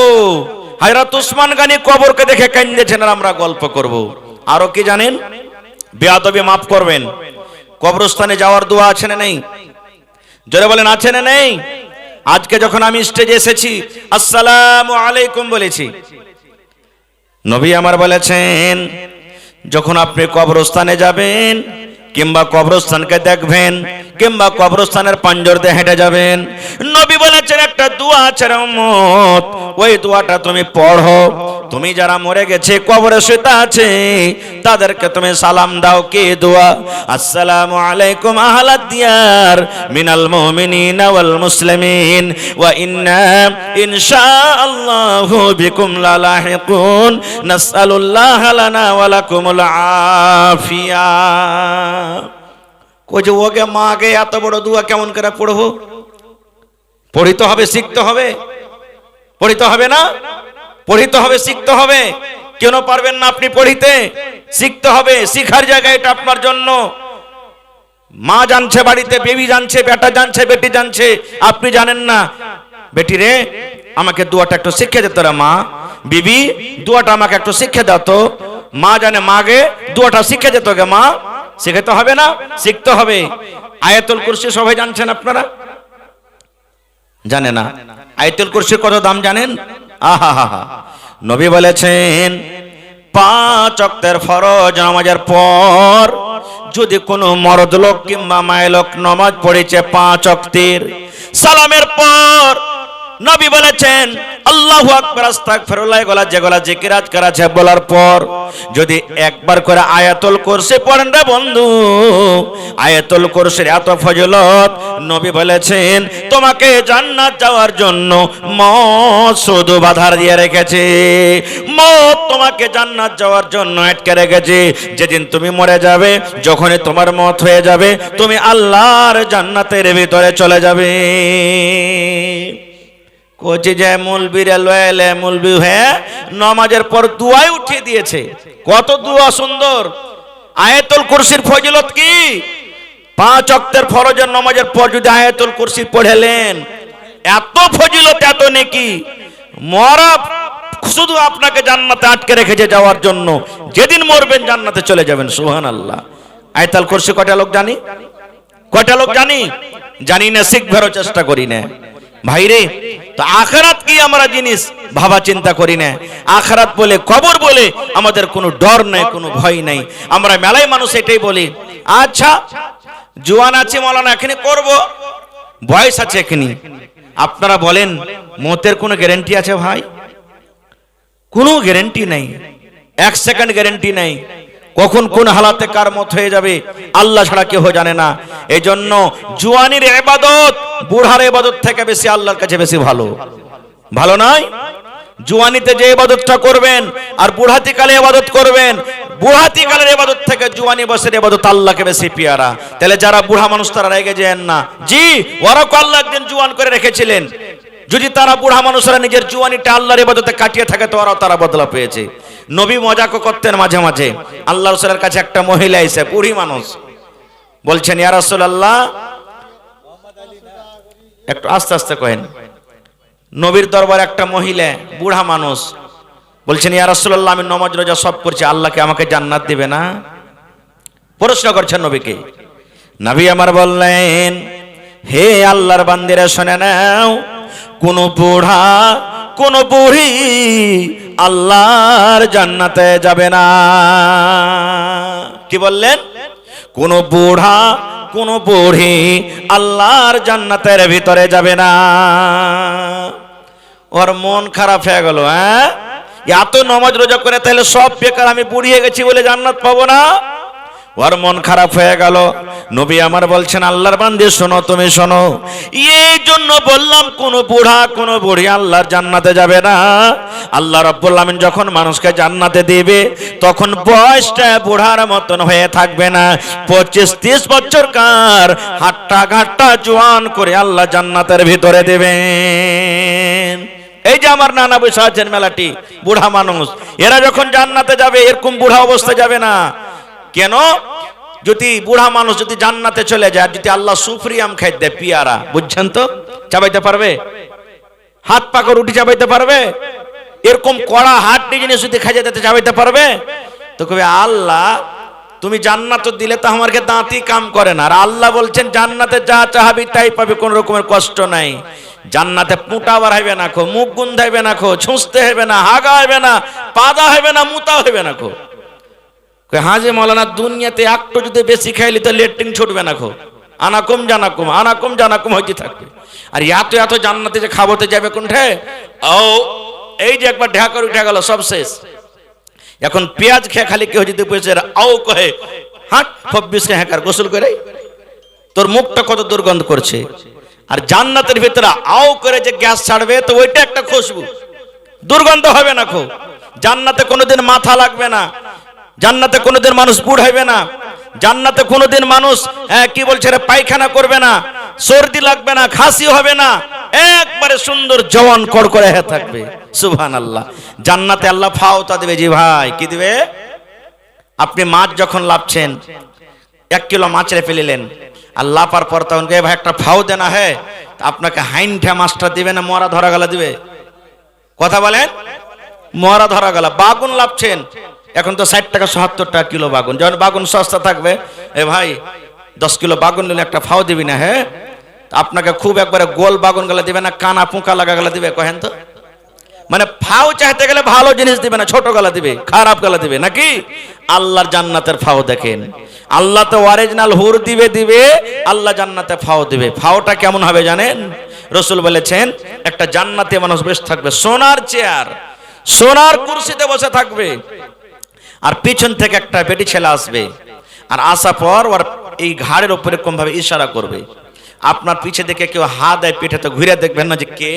Speaker 1: হযরত উসমান গনি কবরকে দেখে কাঁদেছেন, আর আমরা গল্প করব। আরো কি জানেন? বেয়াদবি মাফ করবেন, কবরস্থানে যাওয়ার দোয়া আছে না নেই? জোরে বলেন, আছে না নেই? আজকে যখন আমি স্টেজে এসেছি আসসালামু আলাইকুম বলেছি, নবী আমার বলেছেন যখন আপনি কবরস্থানে যাবেন কিংবা কবরস্থানকে দেখবেন কিংবা কবরস্থানের পাঞ্জর দিয়ে হেঁটে যাবেন, নবী বলেছেন একটা দোয়া আছে রে উম্মত, ওই দোয়াটা তুমি পড়ো। তুমি যারা মরে গেছে কবরে শুয়ে আছে তাদেরকে তুমি সালাম দাও। কি দোয়া? আসসালামু আলাইকুম আহলাদ দিয়ার মিনাল মুমিনিনা ওয়াল মুসলিমিন ওয়া ইন্না ইনশাআল্লাহু বিকুম লালাহিকুন নাসআলুল্লাহ লানা ওয়া লাকুমুল আফিয়া। কই যে ওকে মাকে এত বড় দোয়া কেমন করে পড়বো? পড়িতে হবে, শিখতে হবে। পড়িতে হবে না? পড়িতে হবে, শিখতে হবে। কেন পারবেন না আপনি পড়িতে? শিখতে হবে, শিখার জায়গা এটা আপনার জন্য। মা জানছে বাড়িতে, বেবি জানছে, বেটা জানছে, বেটি জানছে, আপনি জানেন না। বেটি রে আমাকে দোয়াটা একটু শিখিয়ে দে তোরা, মা বিবি দোয়াটা আমাকে একটু শিখিয়ে দাও তো। মা জানে মাগে দোয়াটা শিখিয়ে দে তোকে, মা শিখাতে হবে না? শিখতে হবে। আয়াতুল কুরসি সবাই জানছেন আপনারা? জানে না? আয়াতুল কুরসির কত দাম জানেন? আহা, নবী বলেছেন 5 ওয়াক্তের ফরজ নামাজের পর যদি কোনো মরদ লোক কিংবা মায়ের লোক নামাজ পড়েছে 5 ওয়াক্তের, সালামের পর নবী বলেছেন আল্লাহু আকবার আস্তাগফিরুল্লাহ গলা যেগুলা জিকির আজকার আছে বলার পর যদি একবার করে আয়াতুল কুরসি পড়েন রে বন্ধু, আয়াতুল কুরসির এত ফজিলত, নবী বলেছেন তোমাকে জান্নাত যাওয়ার জন্য মওত শুধু বাধা দিয়ে রেখেছে। মওত তোমাকে জান্নাত যাওয়ার জন্য আটকে রেখেছে। যেদিন তুমি মরে যাবে, যখনই তোমার মওত হয়ে যাবে, তুমি আল্লাহর জান্নাতের ভিতরে চলে যাবে। কোচে যায় মুলবিরে লয়েলে মুলবি হয়ে নামাজের পর দুয়াই উঠিয়ে দিয়েছে। কত দুয়া সুন্দর! আয়াতুল কুরসির ফজিলত কি! 5 ওয়াক্তের ফরজের নামাজের পর যদি আয়াতুল কুরসি পড়েলেন, এত ফজিলত, এত নেকি, মরা শুধু আপনাকে জান্নাতে আটকে রেখেছে যাওয়ার জন্য, যেদিন মরবেন জান্নাতে চলে যাবেন। সুবহানাল্লাহ। আয়াতুল কুরসি কয়টা লোক জানি? কয়টা লোক জানি? জানি না, শিখবারও চেষ্টা করি না ভাইরে। তো আখিরাত কি আমরা জিনিস ভাবা চিন্তা করি না। আখিরাত বলে, কবর বলে আমাদের কোনো ডর নাই, কোনো ভয় নাই। আমরা মেলায় মানুষ এটাই বলি, আচ্ছা জোয়ান আছে মাওলানা, এখানে করব, বয়স আছে এখানে। আপনারা বলেন মতের কোনো গ্যারান্টি আছে ভাই? কোনো গ্যারান্টি নাই, 1 সেকেন্ড গ্যারান্টি নাই। কখন কোন হালাতে কার মত হয়ে যাবে আল্লাহ ছাড়া কেউ জানে না। এজন্য জুয়ানির ইবাদত বুড়ার ইবাদত থেকে বেশি আল্লাহর কাছে বেশি ভালো। ভালো নয়? জুয়ানিতে যে ইবাদতটা করবেন আর বুড়াতি কালে ইবাদত করবেন, বুড়াতি কালের ইবাদত থেকে জুয়ানি বয়সের ইবাদত আল্লাহকে বেশি পিয়ারা। তাহলে যারা বুড়া মানুষ তারা রেগে যান না, জি ওরা আল্লাহ একদিন জুয়ান করে রেখেছিলেন। যদি তারা বুড়া মানুষরা নিজের জুয়ানিটা আল্লাহর ইবাদতে কাটিয়ে থাকে তো ওরাও তারা বদলা পেয়েছে। নবী মজা করতেন মাঝে মাঝে। আল্লাহ রাসূলের কাছে একটা মহিলা এসে, বুড়ি মানুষ, বলছেন ইয়া রাসূলুল্লাহ, একটু আস্তে আস্তে কহেন। নবীর দরবারে একটা মহিলা বুড়া মানুষ বলছেন, ইয়া রাসূলুল্লাহ, আমি নামাজ রোজা সব করছি, আল্লাহকে আমাকে জান্নাত দিবে না? প্রশ্ন করছেন নবীকে। নবী আমার বললেন, হে আল্লাহর বান্দিরা শুনে নাও, কোন বুড়া কোন বুড়ি আল্লাহর জান্নাতে যাবে না। কি বললেন? কোন বুড়া কোন বুড়ি আল্লাহর জান্নাতের ভিতরে যাবে না। ওর মন খারাপ হয়ে গেল। হ্যাঁ, এত নামাজ রোজা করে তাহলে সব বেকার, আমি বুড়িয়ে গেছি বলে জান্নাত পাবো না? ওর মন খারাপ হয়ে গেল। নবী আমার বলছেন, আল্লাহর বান্দী শোনো, তুমি শোনো, এই জন্য বললাম কোন বুড়া কোন বুড়ি আল্লাহর জান্নাতে যাবে না। আল্লাহ রাব্বুল আমিন যখন মানুষকে জান্নাতে দিবে তখন বয়সটা বুড়ার মতন হয়ে থাকবে না, 25-30 বছরকার হাট্টা ঘাট্টা জোয়ান করে আল্লাহ জান্নাতের ভিতরে দেবেন। এই যে আমার নানা বসে আছেন মেলাটি, বুড়া মানুষ, এরা যখন জান্নাতে যাবে এরকম বুড়া অবস্থায় যাবে না। কেন? যদি বুড়া মানুষ যদি জান্নাতে চলে যায়, যদি আল্লাহ সুফরিয়াম খাইতে দেয়, পিয়ারা, বুঝছেন তো, চাবাইতে পারবে? হাত পাকা রুটি চাবাইতে পারবে? এরকম কড়া হাড্ডি জিনিস যদি খাইতে দিতে চাবাইতে পারবে? তো কবে আল্লাহ তুমি জান্নাত দিলে তো আমাকে দাঁতই কাম করে না। আর আল্লাহ বলছেন জান্নাতে যা চাহাবি তাই পাবে, কোন রকমের কষ্ট নাই। জান্নাতে পুঁটা বাড়াইবে না খো, মুখ গুন্ধাইবে না খো, ছুঁচতে হবে না, হাগা হবে না, পাদা হবে না, মুতা হবে না খো। হাজে মাওলানা, দুনিয়াতে একটু যদি বেশি খাইলি তো লেট্রিন ছুটবে না খো, আনাকুম জানাকুম আনাকুম জানাকুম হইতে থাকবে। আর এত এত জান্নাতে যে খাবোতে যাবে কোনঠে? ও এই যে একবার ঢেকা করে উঠে গেল, সব শেষ। এখন পেঁয়াজ খেয়ে খালি কেউ যদি বসে আও কহে, হাট 26 হ্যাকার গোসল করে, তোর মুখটা কত দুর্গন্ধ করছে। আর জান্নাতের ভিতরে আও করে যে গ্যাস ছাড়বে তো ওইটা একটা খুশবু, দুর্গন্ধ হবে না খো। জান্নাতে কোনোদিন মাথা লাগবে না, জান্নাতে কোনোদিন মানুষ বুড়াইবে না, জান্নাতে কোনোদিন মানুষ কি বলছে রে পায়খানা করবে না, সর্দি লাগবে না, খাসি হবে না, একবারে সুন্দর জওয়ান কড়কড়ে হয়ে থাকবে। সুবহানাল্লাহ। জান্নাতে আল্লাহ ফাওতা দিবে। জি ভাই, কি দিবে? আপনি মাছ যখন লাভছেন, 1 কিলো মাছ রে ফেলিলেন, আর লাপার পর তখন ভাই একটা ফাও দেনা হ্যাঁ, আপনাকে হাইনঠা মাছটা দিবে না মরা ধরা গলা দিবে? কথা বলেন, মরা ধরা গলা। বাগুন লাভছেন, এখন তো 60 টাকা 70 টাকা কিলো বাগুন। যখন বাগুন সস্তা থাকবে, এ ভাই 10 কিলো বাগুন নিলে একটা ফাও দিবি না? হ্যাঁ, আপনাকে খুব একবারে গোল বাগুন গলা দিবে না, কানা পুঁকা লাগা গলা দিবে? কহেন তো। মানে ফাও চাইতে গেলে ভালো জিনিস দিবে না, ছোট গলা দিবে, খারাপ গলা দিবে নাকি? আল্লাহর জান্নাতের ফাও দেখেন, আল্লাহ তো অরিজিনাল হুর দিবে, আল্লাহ জান্নাতে ফাও দিবে। ফাওটা কেমন হবে জানেন? রাসূল বলেছেন, একটা জান্নাতে মানুষ বসে থাকবে, সোনার চেয়ার, সোনার কুরসিতে বসে থাকবে, আর পিছন থেকে একটা বেটি ছেলে আসবে, আর আসা পর ওর এই ঘাড়ের উপর এরকম ভাবে ইশারা করবে। আপনার পিছে দেখে কেউ হাত দেয় পিঠে, তো ঘুরে দেখবেন না যে কে,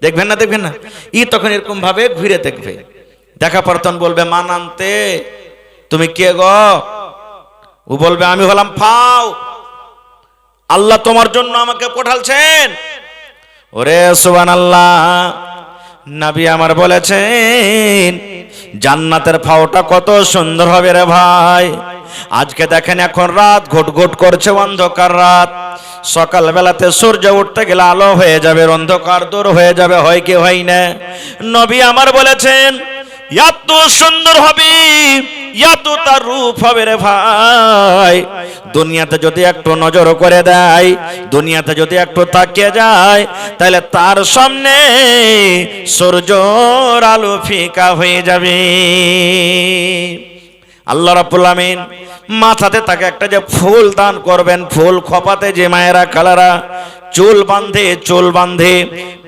Speaker 1: দেখবেন না, ই তখন এরকম ভাবে ঘুরে দেখবে। দেখা পর তখন বলবে, মানান্তে তুমি কে গো? ও বলবে, আমি হলাম ফাও, আল্লাহ তোমার জন্য আমাকে পাঠালছেন। ওরে সুবহানাল্লাহ, নবী আমার বলেছেন জান্নাতের ফাওটা কত সুন্দর হবে রে ভাই। আজকে দেখেন এখন রাত ঘুট ঘুট করছে, অন্ধকার রাত। সকাল বেলাতে সূর্য উঠতে গেলে আলো হয়ে যাবে, অন্ধকার দূর হয়ে যাবে, হয় কি হয় না? নবী আমার বলেছেন এত সুন্দর হবে, এত তার রূপ হবে রে ভাই, দুনিয়াতে যদি একটু নজর করে দেয়, দুনিয়াতে যদি একটু তাকিয়ে যায়, তাহলে তার সামনে সূর্যের আলো ফিকা হয়ে যাবে। আল্লাহ রাব্বুল আমিন মাথাতে তাকে একটা যে ফুল দান করবেন, ফুল খোপাতে যে মায়েরা খালারা চুল বাঁধে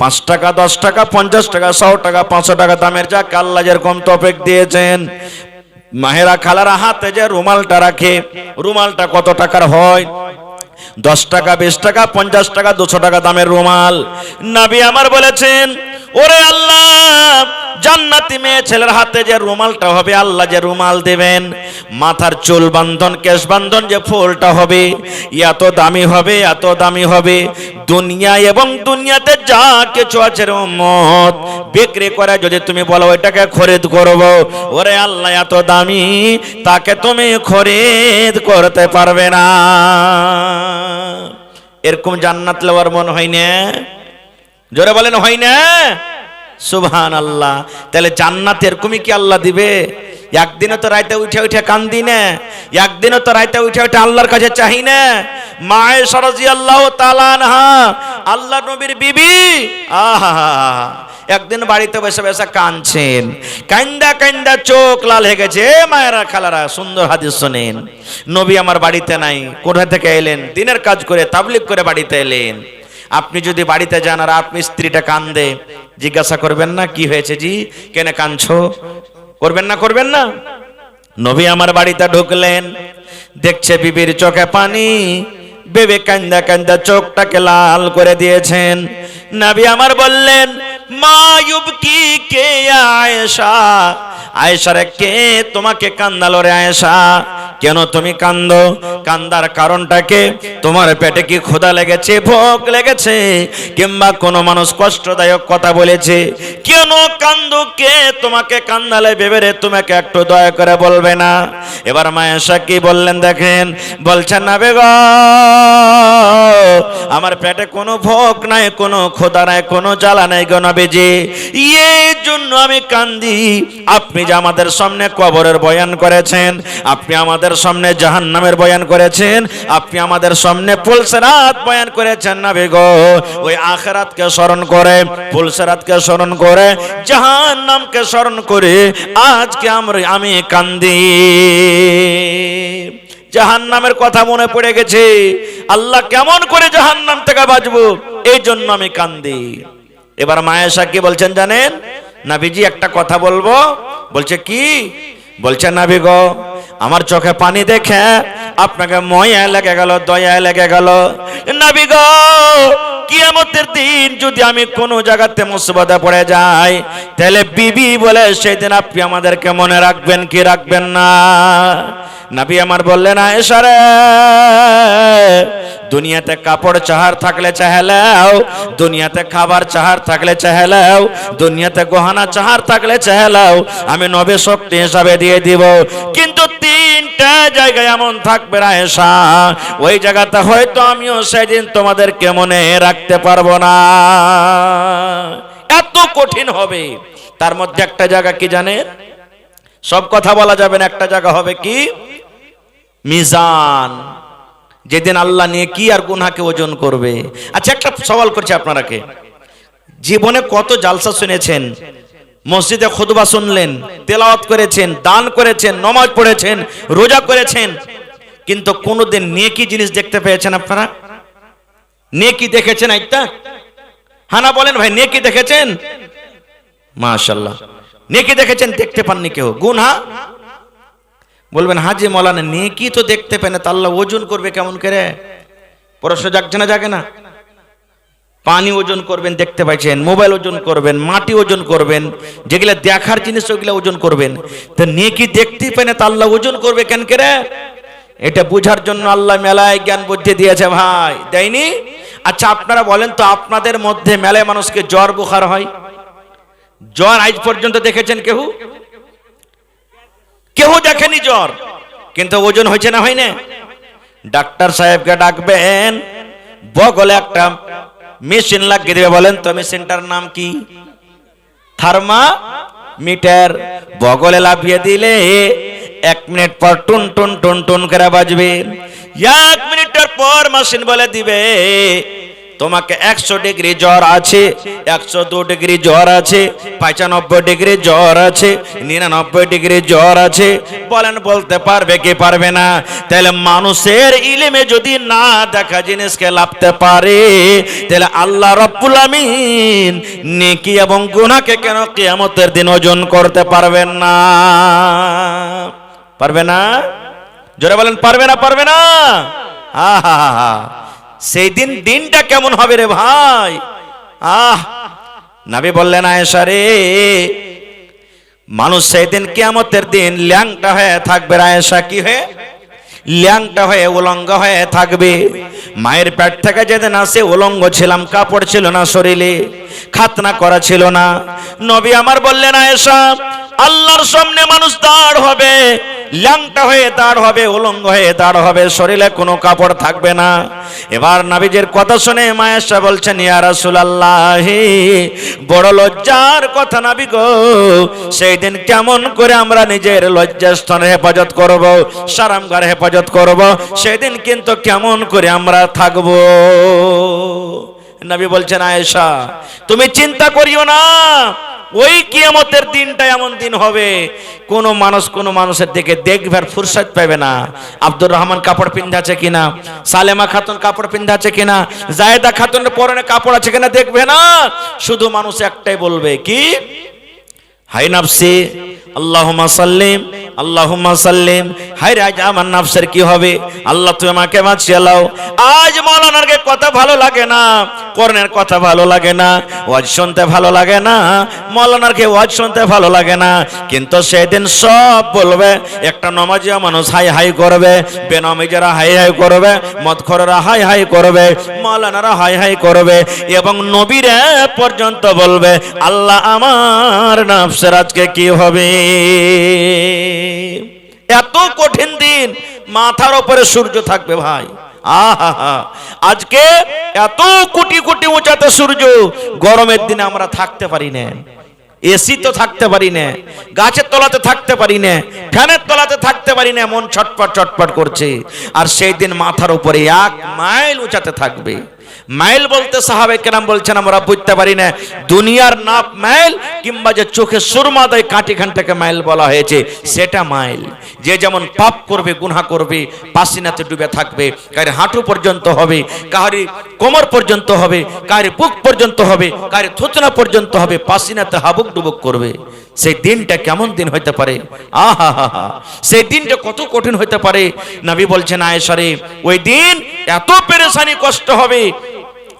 Speaker 1: 5 টাকা 10 টাকা 50 টাকা 100 টাকা 500 টাকা দামের যা আল্লাহ যেরকম তৌফিক দিয়েছেন, মায়েরা খালারা হাতে যে রুমালটা রাখে, রুমালটা কত টাকার হয়? 10 টাকা 20 টাকা 50 টাকা 200 টাকা দামের রুমাল। নবী আমার বলেছেন ওরে আল্লাহ, জান্নাতি মেয়ে ছেলের হাতে যে রুমালটা হবে, আল্লাহ যে রুমাল দেবেন, মাথার চুল বান্ধন কেশ বান্ধন যে ফুলটা হবে, এত দামি হবে, এত দামি হবে। দুনিয়া এবং দুনিয়াতে যা কিছু আছে উম্মত বিক্রি করে যদি তুমি বলো এটাকে খরিদ করব, ওরে আল্লাহ এত দামি, তাকে তুমি খরিদ করতে পারবে না। এরকম জান্নাত লওয়ার মন হয় না? জোরে বলেন হয় না? সুবহানাল্লাহ। তাহলে জান্নাত এরকমই কি আল্লাহ দিবে? একদিনও তো রাইতে উঠে উঠে কান্দি না, একদিনও তো রাইতে উঠে উঠে আল্লাহর কাছে চাহি না। মা আয়েশা রাদিয়াল্লাহু তাআলা আনহা আল্লাহ নবীর বিবি, আহা একদিন বাড়িতে বসে বসে কাঁদছেন, কান্দা কান্দা চোখ লাল হয়ে গেছে। মায়েরা খালারা সুন্দর হাদিস শোনেন, নবী আমার বাড়িতে নাই, কোথা থেকে এলেন? দিনের কাজ করে তাবলীগ করে বাড়িতে এলেন। আপনি যদি বাড়িতে যান আর আপনি স্ত্রীটা কান্দে, জিজ্ঞাসা করবেন না কি হয়েছে জি, কেন কাঁদছো? করবেন না? করবেন না? নবী আমার বাড়িতে ঢুকলেন, দেখছে বিবির চোখে পানি, বেবে কান্দা কান্দা চোখটাকে লাল করে দিয়েছেন। নবী আমার বললেন মা ইউবকি কে আয়েশা, আয়েশা রে কে তোমাকে কান্দালো রে আয়েশা? কেন তুমি কান্দো? কান্দার কারণটাকে, তোমার পেটে কি ক্ষুধা লেগেছে, ভোক লেগেছে, কিংবা কোনো মানুষ কষ্টদায়ক কথা বলেছে? কেন কান্দো? কে তোমাকে কান্দালে বেবেরে, তোমাকে একটু দয়া করে বলবে না? এবার আয়েশা কি বললেন দেখেন, বলছেন না বেগো, আমার পেটে কোনো ভোক নাই, কোনো ক্ষুধা নাই, কোনো জ্বালা নাই গো নবীজি, এই জন্য আমি কান্দি। আপনি যে আমাদের সামনে কবরের বয়ান করেছেন, আপনি আমাদের সামনে জাহান্নামের বয়ান করেছেন, আপনি আমাদের সামনে পুলসিরাত বয়ান করেছেন না বেগো, ওই আখিরাতকে স্মরণ করে, পুলসিরাতকে স্মরণ করে, জাহান্নামকে স্মরণ করে আজকে আমি কান্দি। জাহান্নামের কথা মনে পড়ে গেছে, আল্লাহ কেমন করে জাহান্নাম থেকে বাঁচবো, এই জন্য আমি কান্দি। এবার আয়েশা কি বলছেন জানেন? নবীজি একটা কথা বলবো। বলছে কি? বলছে নবী গো, আমার চোখে পানি দেখে আপনাকে ময়া লেগে গেল, দয়া লেগে গেল। নবী গো, কিয়ামতের দিন যদি আমি কোনো জায়গাতে মুসিবতে পড়ে যাই, তাহলে বিবি বলে সেদিন আপনি আমাদেরকে মনে রাখবেন কি রাখবেন না? নবী আমার বললেন আয়েশা রে, দুনিয়াতে কাপড় চাহার থাকলে চাহেলাও, দুনিয়াতে খাবার চাহার থাকলে চাহেলাও, দুনিয়াতে গহনা চাহার থাকলে চাহেলাও, আমি নবী শক্তি হিসাবে দিয়ে দিব। কিন্তু 3টা জায়গায় এমন থাকবে আয়েশা, ওই জায়গাতে হয়তো আমিও সেদিন তোমাদেরকে মনে রাখতে পারবো না, এত কঠিন হবে। তার মধ্যে একটা জায়গা কি জানেন? সব কথা বলা যাবে না, একটা জায়গা হবে কি? মিজান, যেদিন আল্লাহ নেকি আর গুনাহকে ওজন করবে। আচ্ছা একটা সওয়াল করছি আপনারাকে, জীবনে কত জালসা শুনেছেন, মসজিদে খুতবা শুনলেন, তেলাওয়াত করেছেন, দান করেছেন, নামাজ পড়েছেন, রোজা করেছেন, কিন্তু কোনোদিন নেকি জিনিস দেখতে পেয়েছেন আপনারা? নেকি দেখেছেন? আইতা হানা বলেন ভাই, নেকি দেখেছেন? মাশাআল্লাহ, নেকি দেখেছেন? দেখতে পাননি কেউ? গুনাহ বলবেন হাজি মৌলানা নেকি তো দেখতে পেন, তা আল্লাহ ওজন করবে কেমন করে? প্রশ্ন জাগছে না জাগে না? পানি ওজন করবেন দেখতে পাইছেন, মোবাইল ওজন করবেন, মাটি ওজন করবেন, যেগুলা দেখার জিনিস ওগুলা ওজন করবেন, তো নেকি দেখতে পেন, তা আল্লাহ ওজন করবে কেন করে? এটা বোঝার জন্য আল্লাহ মেলায় জ্ঞান বুদ্ধি দিয়েছে ভাই, দেয়নি? আচ্ছা আপনারা বলেন তো, আপনাদের মধ্যে মেলায় মানুষকে জ্বর বুখার হয়, জ্বর আজ পর্যন্ত দেখেছেন কেউ? কেউ দেখেনি জ্বর? কিন্তু ওজন হয়েছে না, হয় না? ডাক্তার সাহেবকে ডাকবেন, বগলে একটা মেশিন লাগিয়ে দেবে। বলেন তো মেশিনটার নাম কি? থার্মামিটার। বগলে লাফিয়ে দিলে 1 মিনিট পর টুন টুন টুন টুন করে বাজবে। 1 মিনিটের পর মেশিন বলে দিবে তোমাকে 100 ডিগ্রি জ্বর আছে, 102 ডিগ্রি জ্বর আছে, 95 ডিগ্রি জ্বর আছে, 99 ডিগ্রি জ্বর আছে। বলেন বলতে পারবে কি পারবে না? তাহলে মানুষের ইলমে যদি না দেখা জিনিসকে লাভতে পারে, তাহলে আল্লাহ রাব্বুল আমিন নেকি এবং গুনাহকে কেন কিয়ামতের দিন ওজন করতে পারবেন না? পারবে না? জোরে বলেন পারবে না, পারবে না? আহা, সেই দিনটা কেমন হবে রে ভাই? নবী বললেন আয়েশা রে, মানুষ সেই দিন কিয়ামতের দিন ল্যাংটা হয়ে থাকবে। আয়েশা কি হয়ে? ল্যাংটা হয়ে, উলঙ্গ হয়ে থাকবে। মায়ের পেট থেকে যেদিন আসে উলঙ্গ ছিলাম, কাপড় ছিল না শরীরে, খাতনা করা ছিল না। নবী আমার বললেন আয়েশা, আল্লাহর সামনে মানুষ দাঁড় হবে, ল্যাংটা হয়ে দাঁড় হবে, উলঙ্গ হয়ে দাঁড় হবে, শরীরে কোনো কাপড় থাকবে না। এবার নবীজির কথা শুনে মা আয়েশা বলছেন, ইয়া রাসূলুল্লাহ, বড় লজ্জার কথা নবী গো, সেই দিন কেমন করে আমরা নিজের লজ্জাস্থানের হেফাজত করব, সারামগার হেফাজত করব, সেদিন কিন্তু কেমন করে আমরা থাকব? নবী বলছেন আয়েশা তুমি চিন্তা করিও না, ওই কিয়ামতের দিনটা এমন দিন হবে কোন মানুষের দিকে দেখবার ফুরসত পাবে না। আব্দুর রহমান কাপড় পিন্ধাছে কিনা, সালেমা খাতুন কাপড় পিন্ধাছে কিনা, জায়েদা খাতুনের পরনে কাপড় আছে কিনা দেখবে না। শুধু মানুষ একটাই বলবে কি? হাই নাফসি আল্লাহুম্মা সাল্লিম, আল্লাহুম্মা সাল্লিম। হাই রে, আজ আমার নাফসের কি হবে? আল্লাহ তুমি আমাকে বাঁচিয়ে লাও। আজ মাওলানার কথা ভালো লাগে না, কোরআনের কথা ভালো লাগে না, ওয়াজ শুনতে ভালো লাগে না, মাওলানার ওয়াজ শুনতে ভালো লাগে না। কিন্তু সেদিন সব বলবে। একটা নমাজিয়া মানুষ হাই হাই করবে, বেনামাজিরা হাই হাই করবে, মদখোররা হাই হাই করবে, মাওলানারা হাই হাই করবে, এবং নবীরা পর্যন্ত বলবে আল্লাহ আমার নাফসের আজকে কি হবে? এত কঠিন দিন, মাথার উপরে সূর্য থাকবে ভাই। আহা, আজকে এত কোটি কোটি উঁচাতে সূর্য, গরমের দিনে আমরা থাকতে পারি না, এসি তো থাকতে পারি না, গাছের তলাতে থাকতে পারি না, ফ্যানের তলাতে থাকতে পারি না, মন ছটপট ছটপট করছে। আর সেই দিন মাথার উপরে 1 মাইল উঁচাতে থাকবে। মাইল বলতে সাহাবায়ে কেরাম বলছেন আমরা বুঝতে পারি না, দুনিয়ার নাপ মাইল, কিংবা যে চোখে সুরমা দেয় কাঠিখানটাকে মাইল বলা হয়েছে, সেটা মাইল। যে যেমন পাপ করবে, গুনাহ করবে, পাসিনাতে ডুবে থাকবে, কারি হাঁটু পর্যন্ত হবে, কারি কোমর পর্যন্ত হবে, কারি বুক পর্যন্ত হবে, কারি থুতনা পর্যন্ত হবে, পাসিনাতে হাবুক ডুবুক করবে। সেই দিনটা কেমন দিন হইতে পারে? আহা, সেই দিনটা কত কঠিন হইতে পারে। নবী বলছেন আয়েশা রে, ওই দিন এত পেরেশানি কষ্ট হবে।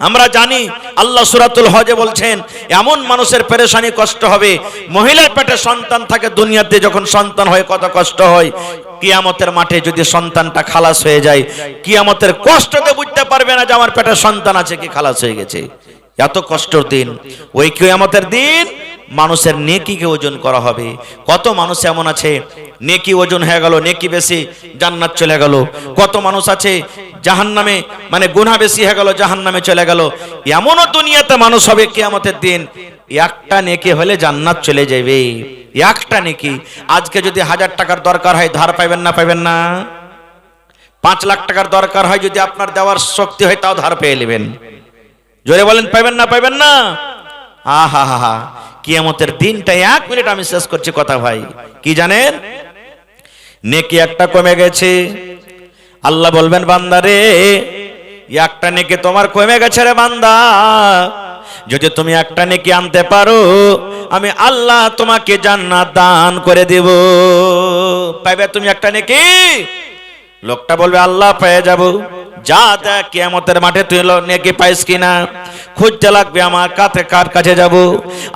Speaker 1: আমরা জানি আল্লাহ সূরাতুল হজে বলছেন এমন মানুষের পেরেশানি কষ্ট হবে, মহিলার পেটে সন্তান থাকে, দুনিয়াতে যখন সন্তান হয় কত কষ্ট হয়, কিয়ামতের মাঠে যদি সন্তানটা খালাস হয়ে যায়, কিয়ামতের কষ্টতে বুঝতে পারবে না যে আমার পেটে সন্তান আছে কি খালাস হয়ে গেছে। এত কষ্টের দিন। ওই কিয়ামতের দিন মানুষের নেকিকে ওজন করা হবে। কত মানুষ এমন আছে নেকি ওজন হয়ে গেল, নেকি বেশি, জান্নাত চলে গেল। কত মানুষ আছে জাহান্নামে, মানে গুনাহ বেশি হয়ে গেল, জাহান্নামে চলে গেল। এমনও দুনিয়াতে মানুষ হবে কিয়ামতের দিন একটা নেকি হলে জান্নাত চলে যাবে, একটা নেকি। আজকে যদি 1000 টাকার দরকার হয়, ধার পাইবেন না? পাইবেন না? 5 লাখ টাকার দরকার হয়, যদি আপনার দেওয়ার শক্তি হয়, তাও ধার পেয়ে নেবেন। জোরে বলেন পাইবেন না? পাইবেন না? আহা হা হা, কিয়ামতের দিনটা 1 মিনিট আমি শেষ করছি কথা ভাই। কি জানেন? নেকি একটা কমে গেছে, আল্লাহ বলবেন বান্দা রে, একটা নেকি তোমার কমে গেছে রে বান্দা, যদি তুমি একটা নেকি আনতে পারো, আমি আল্লাহ তোমাকে জান্নাত দান করে দেব। পাইবে তুমি একটা নেকি? লোকটা বলবে আল্লাহ পেয়ে যাব। যা দেখ কিয়ামতের মাঠে তুই নেকি পাইস কিনা খুঁজতে লাগবে, আমার কার কাছে যাব?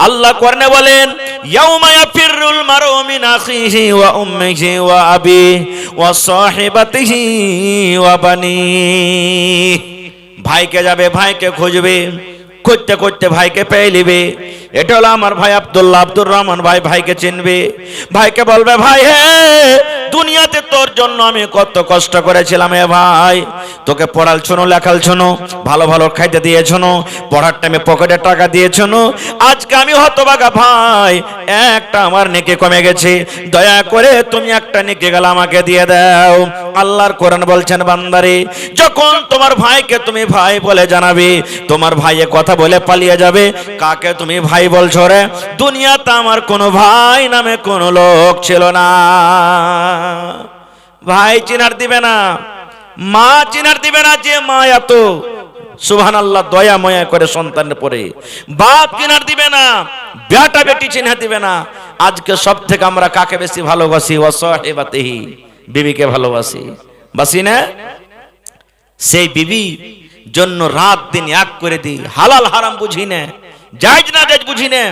Speaker 1: আল্লাহ কোরআনে বলেন ইয়াউমা ইয়াফিরুল মারউ মিন আখিহি ওয়া উম্মিহি ওয়া আবিহি ওয়া সাহিবাতিহি ওয়া বানিহি। ভাইকে যাবে, ভাইকে খুঁজবে, খুঁজতে খুঁজতে ভাইকে পেয়ে নিবে। এটা হলো আমার ভাই আব্দুল্লাহ, আব্দুর রহমান ভাই। ভাইকে চিনবে, ভাইকে বলবে ভাই হে, দুনিয়াতে তোর জন্য আমি কত কষ্ট করেছিলাম এ ভাই, তোকে পড়াল শোনো, লেখাল শোনো, ভালো ভালো খাইতে দিয়েছো, পড়ার টাইমে পকেটে টাকা দিয়েছো, আজকে আমি হতভাগা ভাই, একটা আমার নেকি কমে গেছে, দয়া করে তুমি একটা নেকি গেল আমাকে দিয়ে দাও। আল্লাহর কোরআন বলছেন, বান্দারে যখন তোমার ভাইকে তুমি ভাই বলে জানাবে, তোমার ভাইয়ে কথা বলে পালিয়ে যাবে, কাকে তুমি ভাই বলছো রে? দুনিয়াতে আমার কোনো ভাই নামে কোনো লোক ছিল না। ভাই চিনার দিবে না, মা চিনার দিবে না, যে মা এত সুবহানাল্লাহ দয়া ময়া করে সন্তানের পরে, বাপ চিনার দিবে না, বেটা বেটি চিনার দিবে না। আজকে সব থেকে আমরা কাকে বেশি ভালোবাসি? ওয়াসাহিবাতিহি, বিবিকে ভালোবাসি, বাসি না? সেই বিবি জন্য রাত দিন এক করে দিই, হালাল হারাম বুঝি না, জায়েজ না জায়েজ বুঝি না,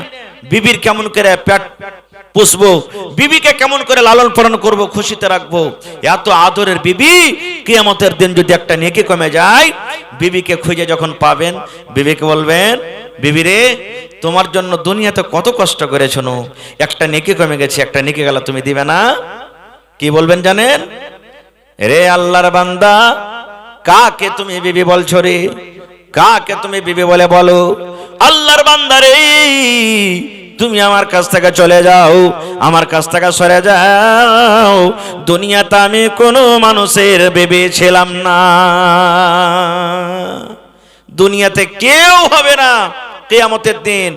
Speaker 1: বিবির কেমন করে পেট পুষবো, বিবিকে কেমন করে লালন পালন করব, খুশিতে রাখবো, এত আদরের বিবি কিয়ামতের দিন যদি একটা নেকি কমে যায়, বিবিকে খুঁজে যখন পাবেন, বিবিকে বলবেন, বিবি রে তোমার জন্য দুনিয়াতে কত কষ্ট করেছো, একটা নেকি কমে গেছে, একটা নেকি গেল, তুমি দিবে না? কি বলবেন জানেন? রে আল্লাহর বান্দা, কাকে তুমি বিবি বলছো রে? কাকে তুমি বিবি বলে বলো? আল্লাহর বান্দা রে, তুমি আমার কাছ থেকে চলে যাও, আমার কাছ থেকে সরে যাও, দুনিয়াতে আমি কোনো মানুষের বিবি ছিলাম না, দুনিয়াতে কেউ হবে না। কিয়ামতের দিন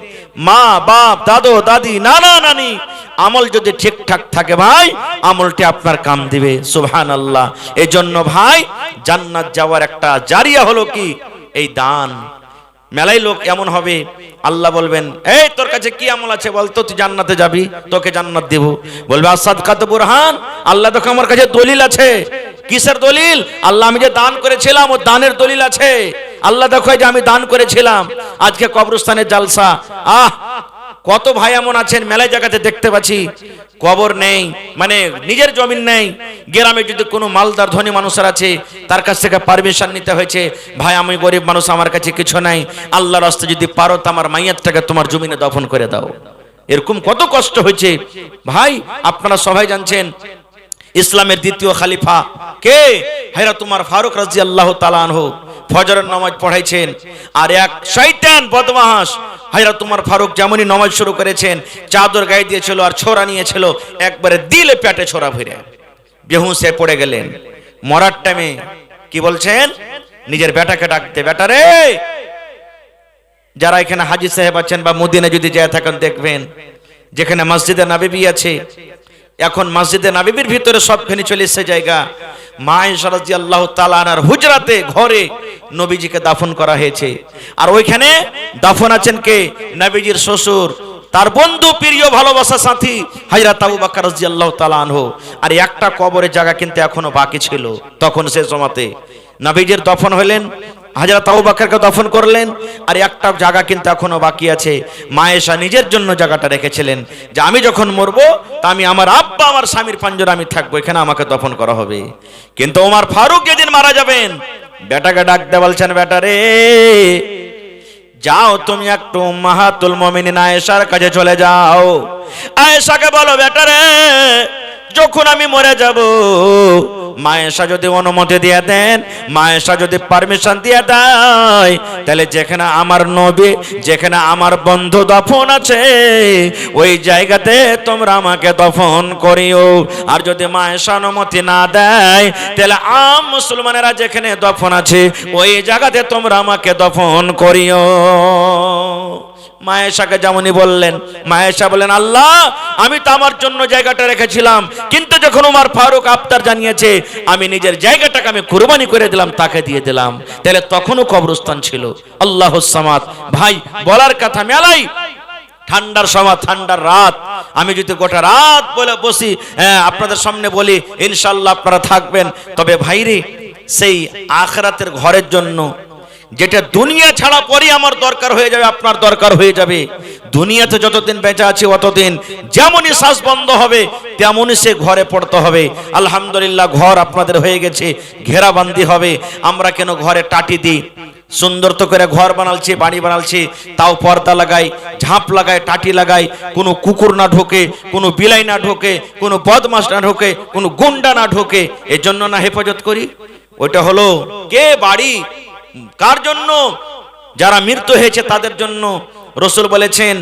Speaker 1: মা বাপ দাদু দাদি নানা নানি আমল যদি ঠিকঠাক থাকে ভাই, আমলটি আপনার কাম দিবে। সুবহানাল্লাহ। এই জন্য ভাই জান্নাত যাওয়ার একটা জারিয়া হলো কি? এই দান। মেলাই লোক এমন হবে, আল্লাহ বলবেন, এই তোর কাছে কি আমল আছে বলতো, তুই জান্নাতে যাবি, তোকে জান্নাত দেব। বলবে আসাদকাত বুরহান, আল্লাহ দেখো আমার কাছে দলিল আছে। কিসের দলিল? আল্লাহ আমি যে দান করেছিলাম ও দানের দলিল আছে। আল্লাহ দেখো যে আমি দান করেছিলাম। আজকে কবরস্থানের জালসা, কত ভাই এমন আছেন মেলায় জায়গাতে দেখতে পাচ্ছি, কবর নেই, মানে নিজের জমিন নেই, গ্রামে যদি কোনো মালদার ধনী মানুষের আছে, তার কাছ থেকে পারমিশন নিতে হয়েছে, ভাই আমি গরিব মানুষ, আমার কাছে কিছু নাই, আল্লাহর রাস্তায় যদি পারো তো আমার মাইয়াতটাকে তোমার জমিনে দফন করে দাও। এরকম কত কষ্ট হয়েছে ভাই। আপনারা সবাই জানছেন ইসলামের দ্বিতীয় খলিফা কে? হযরত উমর ফারুক রাদিয়াল্লাহু তাআলা আনহু ফজরের নামাজ পড়াইছেন, আর এক শয়তান বদমাশ হযরত উমর ফারুক যেমনই নামাজ শুরু করেছেন, চাদর গায়ে দিয়েছিল আর ছোরা নিয়েছিল, একবারে দিলে পেটে ছোরা ভরে বেহুশ হয়ে পড়ে গেলেন। মরার টাইমে কি বলছেন? নিজের বেটাকে ডাকতে, বেটা রে। যারা এখানে হাজী সাহেব আছেন বা মদিনা যদি যায় থাকেন, দেখবেন যেখানে মসজিদে নববী আছে, এখন মসজিদে নববীর ভিতরে সবখানে চলে এসে জায়গা, মা আয়েশা রাদিয়াল্লাহু তাআলা আনহার হুজরাতে ঘরে নবীজিকে দাফন করা হয়েছে। আর ওইখানে দাফন আছেন কে? নবীজির শ্বশুর, তার বন্ধু, প্রিয়, ভালোবাসা সাথী হযরত আবু বকর রাদিয়াল্লাহু তাআলা আনহু। আর একটা কবরের জায়গা কিন্তু এখনো বাকি ছিল। তখন সে সময়তে নবীজির দফন হলেন, হযরত আবু বকরকে দফন করলেন, আর একটা জায়গা কিন্তু এখনো বাকি আছে। মা আয়েশা নিজের জন্য জায়গাটা রেখেছিলেন যে আমি যখন মরবো তা আমি আমার আব্বা আমার স্বামীর পাঞ্জরে আমি থাকবো, এখানে আমাকে দফন করা হবে। কিন্তু ওমর ফারুক যেদিন মারা যাবেন, বেটাকে ডাকতে বলছেন, বেটা রে যাও তুমি একটু উম্মাহাতুল মুমিনিন আয়েশার কাছে চলে যাও। আয়েশাকে বলো, বেটা রে যখন আমি মরে যাব, মা আয়েশা যদি অনুমতি দিয়ে দেন, মা আয়েশা যদি পারমিশন দিয়ে দেয়, তাহলে যেখানে আমার নবী, যেখানে আমার বন্ধু দফন আছে, ওই জায়গাতে তোমরা আমাকে দফন করিও। আর যদি মা আয়েশা অনুমতি না দেয়, তাহলে আম মুসলমানেরা যেখানে দফন আছে ওই জায়গাতে তোমরা আমাকে দফন করিও। মা আয়েশাকে যেমনই বললেন, মা আয়েশা বলেন, আল্লাহ আমি তো আমার জন্য জায়গাটা রেখেছিলাম, কিন্তু যখন ওমর ফারুক আফতার জানিয়েছে, আমি নিজের জায়গাটাকে আমি কুরবানি করে দিলাম, তাকে দিয়ে দিলাম। তাহলে তখনও কবরস্থান ছিল। আল্লাহুস সামাদ। ভাই বলার কথা মেলাই, ঠান্ডার সময়, ঠান্ডার রাত, আমি যদি গোটা রাত বলে বসি, আপনাদের সামনে বলি ইনশাআল্লাহ আপনারা থাকবেন, তবে ভাইরে সেই আখিরাতের ঘরের জন্য যেটা দুনিয়া ছাড়া পরে আমার দরকার হয়ে যাবে, আপনার দরকার হয়ে যাবে। দুনিয়াতে যতদিন বেঁচে আছে অতদিন যেমনই শ্বাস বন্ধ হবে তেমনই সে ঘরে পড়তে হবে। আলহামদুলিল্লাহ ঘর আপনাদের হয়ে গেছে, ঘেরাবান্দি হবে। আমরা কেন ঘরে টাটি দিই? সুন্দর তো করে ঘর বানালছি, বাড়ি বানালছি, তাও পর্দা লাগাই, ঝাঁপ লাগাই, টাটি লাগাই, কোনো কুকুর না ঢোকে, কোনো বিলাই না ঢোকে, কোনো বদমাস না ঢোকে, কোনো গুন্ডা না ঢোকে, এর জন্য না হেফাজত করি। ওইটা হলো কে বাড়ি কার জন্য? যারা মৃত্যু হয়েছে তাদের জন্য। রসুল বলেছেন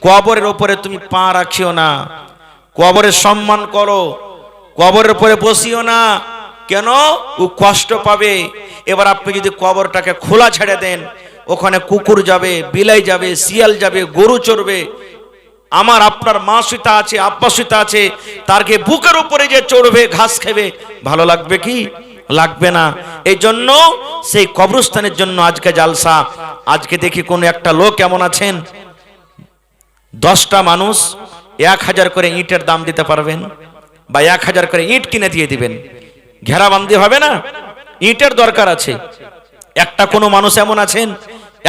Speaker 1: কবরের উপরে তুমি পা রাখিও না, কবরের সম্মান করো, কবরের উপরে বসিও না। কেন? ও কষ্ট পাবে। এবার আপনি যদি কবরটাকে খোলা ছেড়ে দেন, ওখানে কুকুর যাবে, বিলাই যাবে, শিয়াল যাবে, গরু চড়বে। আমার আপনার মা সীতা আছে, আব্বা সীতা আছে, তারকে বুকের উপরে যে চড়বে, ঘাস খাবে, ভালো লাগবে কি? লাগবে না। এই জন্য সেই কবরস্থানের জন্য আজকে জালসা। আজকে দেখি কোন একটা লোক এমন আছেন, 10টা মানুষ 1000 করে ইটের দাম দিতে পারবেন, বা 1000 করে ইট কিনে দিয়ে দিবেন, ঘেরাবান্দি হবে না? ইটের দরকার আছে। একটা কোনো মানুষ এমন আছেন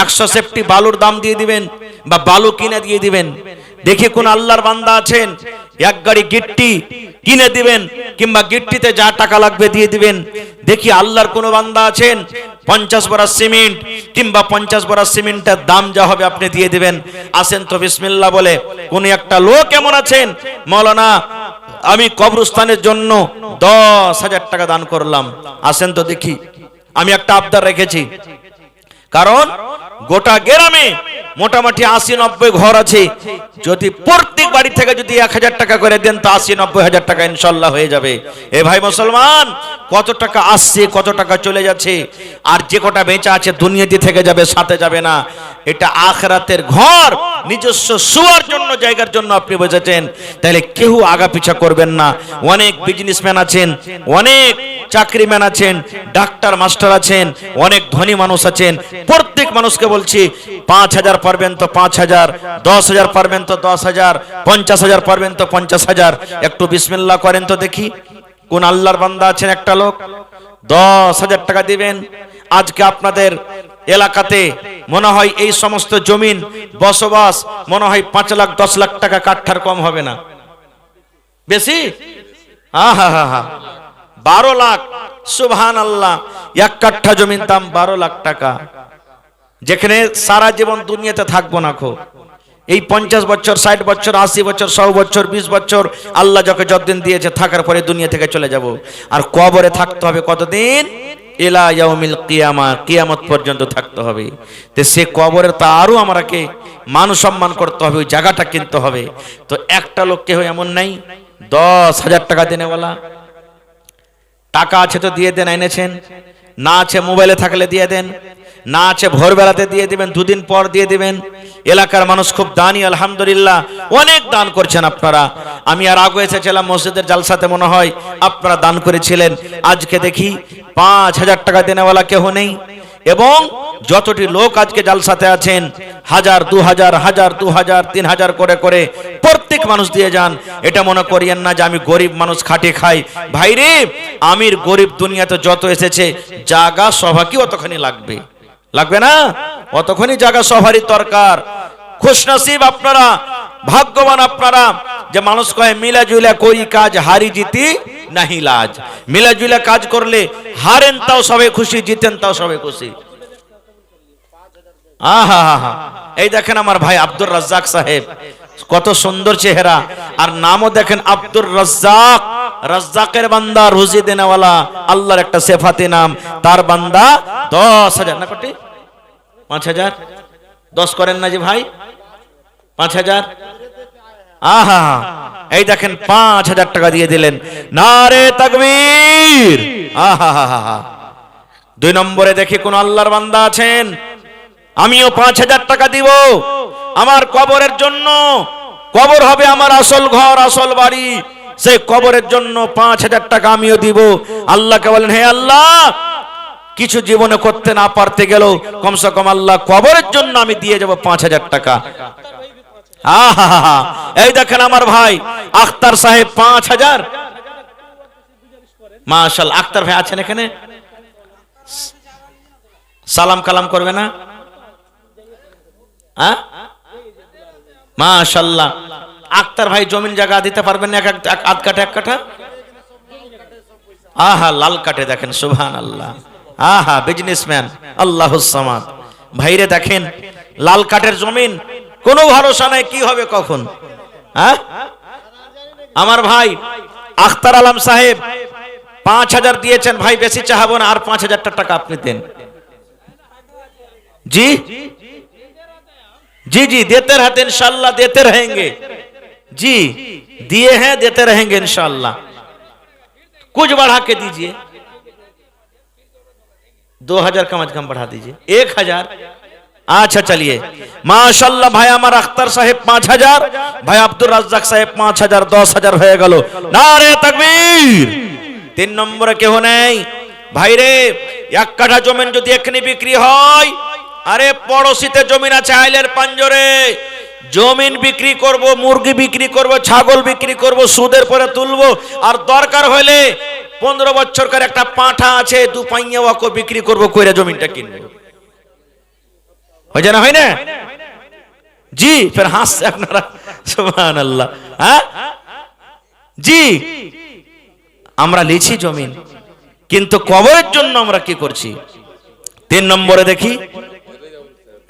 Speaker 1: 100 সেফটি বালুর দাম দিয়ে দিবেন, বা বালু কিনে দিয়ে দিবেন। দেখি কোন আল্লাহর বান্দা আছেন, এক গাড়ি গিট্টি কিনে দিবেন, কিংবা গিট্টিতে যা টাকা লাগবে দিয়ে দিবেন। দেখি আল্লাহর কোন বান্দা আছেন 50 বড়া সিমেন্ট, কিংবা 50 বড়া সিমেন্টের দাম যা হবে আপনি দিয়ে দিবেন। আসেন তো বিসমিল্লাহ বলে। কোন একটা লোক এমন আছেন, মৌলানা আমি কবরস্থানের জন্য 10,000 টাকা দান করলাম, আসেন তো দেখি। আমি একটা আবদার রেখেছি, কারণ গোটা গ্রামে মোটামুটি 80-90 ঘর আছে। যদি প্রত্যেক বাড়ি থেকে যদি 1000 টাকা করে দেন, তো 80-90 হাজার টাকা ইনশাল্লাহ হয়ে যাবে। এ ভাই মুসলমান, কত টাকা আসছে, কত টাকা চলে যাচ্ছে, আর যে কটা বেঁচে আছে দুনিয়াতে থেকে যাবে, সাথে যাবে না। এটা আখিরাতের ঘর, নিজস্ব শোয়ার জন্য জায়গার জন্য আপনি বসেছেন। তাহলে কেউ আগা পিছা করবেন না। অনেক বিজনেসম্যান আছেন, অনেক চাকরিম্যান আছেন, ডাক্তার মাস্টার আছেন, অনেক ধনী মানুষ আছেন। প্রত্যেক মানুষকে বলছি 5000 পারবেন তো 5000, 10,000 পারবেন তো 10,000, 50,000 পারবেন তো 50,000। একটু বিসমিল্লাহ করেন তো দেখি। কোন আল্লাহর বান্দা আছেন একটা লোক 10,000 টাকা দিবেন? আজকে আপনাদের এলাকাতে মনে হয় এই সমস্ত জমিন বসবাস মনে হয় 5 লাখ 10 লাখ টাকা কাঠার কম হবে না, বেশি? হা 12 লাখ। সুবহানাল্লাহ, এক কাঠা জমির দাম 12 লাখ টাকা। যেখানে সারা জীবন দুনিয়াতে থাকবো না খো, এই 50 বছর, 60 বছর, 80 বছর, 100 বছর, 20 বছর আল্লাহ যখন যতদিন দিয়েছে থাকার পরে দুনিয়া থেকে চলে যাব। আর কবরে থাকতে হবে কতদিন? ইলা ইয়াউমিল কিয়ামা, কিয়ামত পর্যন্ত থাকতে হবে। তো সে কবরের তা আরো আমাকে মান সম্মান করতে হবে, ওই জায়গাটা কিনতে হবে। তো একটা লোক কেউ এমন নাই 10,000 টাকা দেনেওয়ালা? টাকা আছে তো দিয়ে দেন, এনেছেন। না আছে মোবাইলে থাকলে দিয়ে দেন, না আছে ভোরবেলাতে দিয়ে দিবেন, 2 দিন পর দিয়ে দিবেন। এলাকার মানুষ খুব দানি, আলহামদুলিল্লাহ অনেক দান করছেন আপনারা। আমি আর আগে এসেছিলাম মসজিদের জালসাতে, মনে হয় আপনারা দান করেছিলেন। আজকে দেখি 5,000 টাকা দেনেওয়ালা কেউ নেই। এবং যতটি লোক আজকে জালসাতে আছেন 1000, 2000, 1000, 2000, 3000 করে করে প্রত্যেক মানুষ দিয়ে যান। এটা মনে করিয়েন না যে আমি গরিব মানুষ, খাটে খাই। ভাইরে, আমির গরিব দুনিয়াতে যত এসেছে, জায়গা সভা কি অতখানি লাগবে? লাগবে না? অতখানি জায়গা সভারই দরকার। খুশনসিব আপনারা, ভাগ্যবান আপনারা যে মানুষ কয় মিলা জুলা করি কাজ, হারি জিতি নাহি লাজ। মিলা জুলা কাজ করলে হারেন তাও সবাই খুশি, জিতেন তাও সবাই খুশি। আহা, এই দেখেন আমার ভাই আব্দুর রাজ্জাক সাহেব, কত সুন্দর চেহারা, আর নামও দেখেন আব্দুর রাজ্জাক। রাজ্জাকের বান্দা, রুজি দেনেওয়ালা, আল্লাহর একটা সেফাতি নাম। তার বান্দা 10,000 না কোটি 5,000, 10 করেন না যে ভাই 5,000। আহা, এই দেখেন 5,000 টাকা দিয়ে দিলেন। নারে তাকবীর। আহা। 2 নম্বরে দেখি কোন আল্লাহর বান্দা আছেন, আমিও 5,000 টাকা দিব আমার কবরের জন্য। কবর হবে আমার আসল ঘর, আসল বাড়ি। সেই কবরের জন্য 5,000 টাকা আমিও দিব। আল্লাহকে বলেন, হে আল্লাহ, কিছু জীবনে করতে না পারতে গেল কমসে কম আল্লাহ কবরের জন্য আমি দিয়ে যাব 5,000 টাকা। আহা, এই দেখেন আমার ভাই আখতার সাহেব 5,000। মাশাআল্লাহ, আখতার ভাই আছেন এখানে? সালাম কালাম করবে না? মাশাআল্লাহ। আখতার ভাই জমিন জায়গা দিতে পারবেন না? এক কাঠা? আহা, লাল কাঠে দেখেন, সুবহানাল্লাহ। আহা বিজনেসম্যান আল্লাহুস সামাদ। ভাইরে দেখেন লাল কাঠের জমিন, কোনো ভরসা নাই কি হবে কখন। হ্যাঁ আমার ভাই আখতার আলম সাহেব 5000 দিয়েছেন ভাই, বেশি চাহাবো না, আর 5000 টাকা আপনি দেন। जी जी जी देते रहते इंशाल्लाह, देते रहेंगे जी, दिए हैं देते रहेंगे इंशाल्लाह। कुछ बढ़ा के दीजिए, 2000 कम से कम बढ़ा दीजिए, 1000। अच्छा चलिए माशाल्लाह। भाई हमारा अख्तर साहेब 5000, भाई अब्दुल रज्जाक साहेब 5000, 10000 হয়ে গেল। নারে তাকবীর। 3 নম্বরে কেউ নেই ভাই রে। 1 কাঠা জমি যদি এখানে বিক্রি হয়, আরে পড়োশিতে জমি আছে আইলের পাঞ্জরে, জমিন বিক্রি করব, মুরগি বিক্রি করব, ছাগল বিক্রি করব, সুদের পরে তুলবো, আর দরকার হলে 15 বছরকার একটা পাঁঠা আছে, 2 পাইয়া ওয়াকে বিক্রি করব, কইরা জমিনটা কিনবো। হয় না হয় না জি? ফের হাসছে আপনারা, সুবহানাল্লাহ। হ্যাঁ জি, আমরা লিছি জমিন, কিন্তু কবরের জন্য আমরা কি করছি? 3 নম্বরে দেখি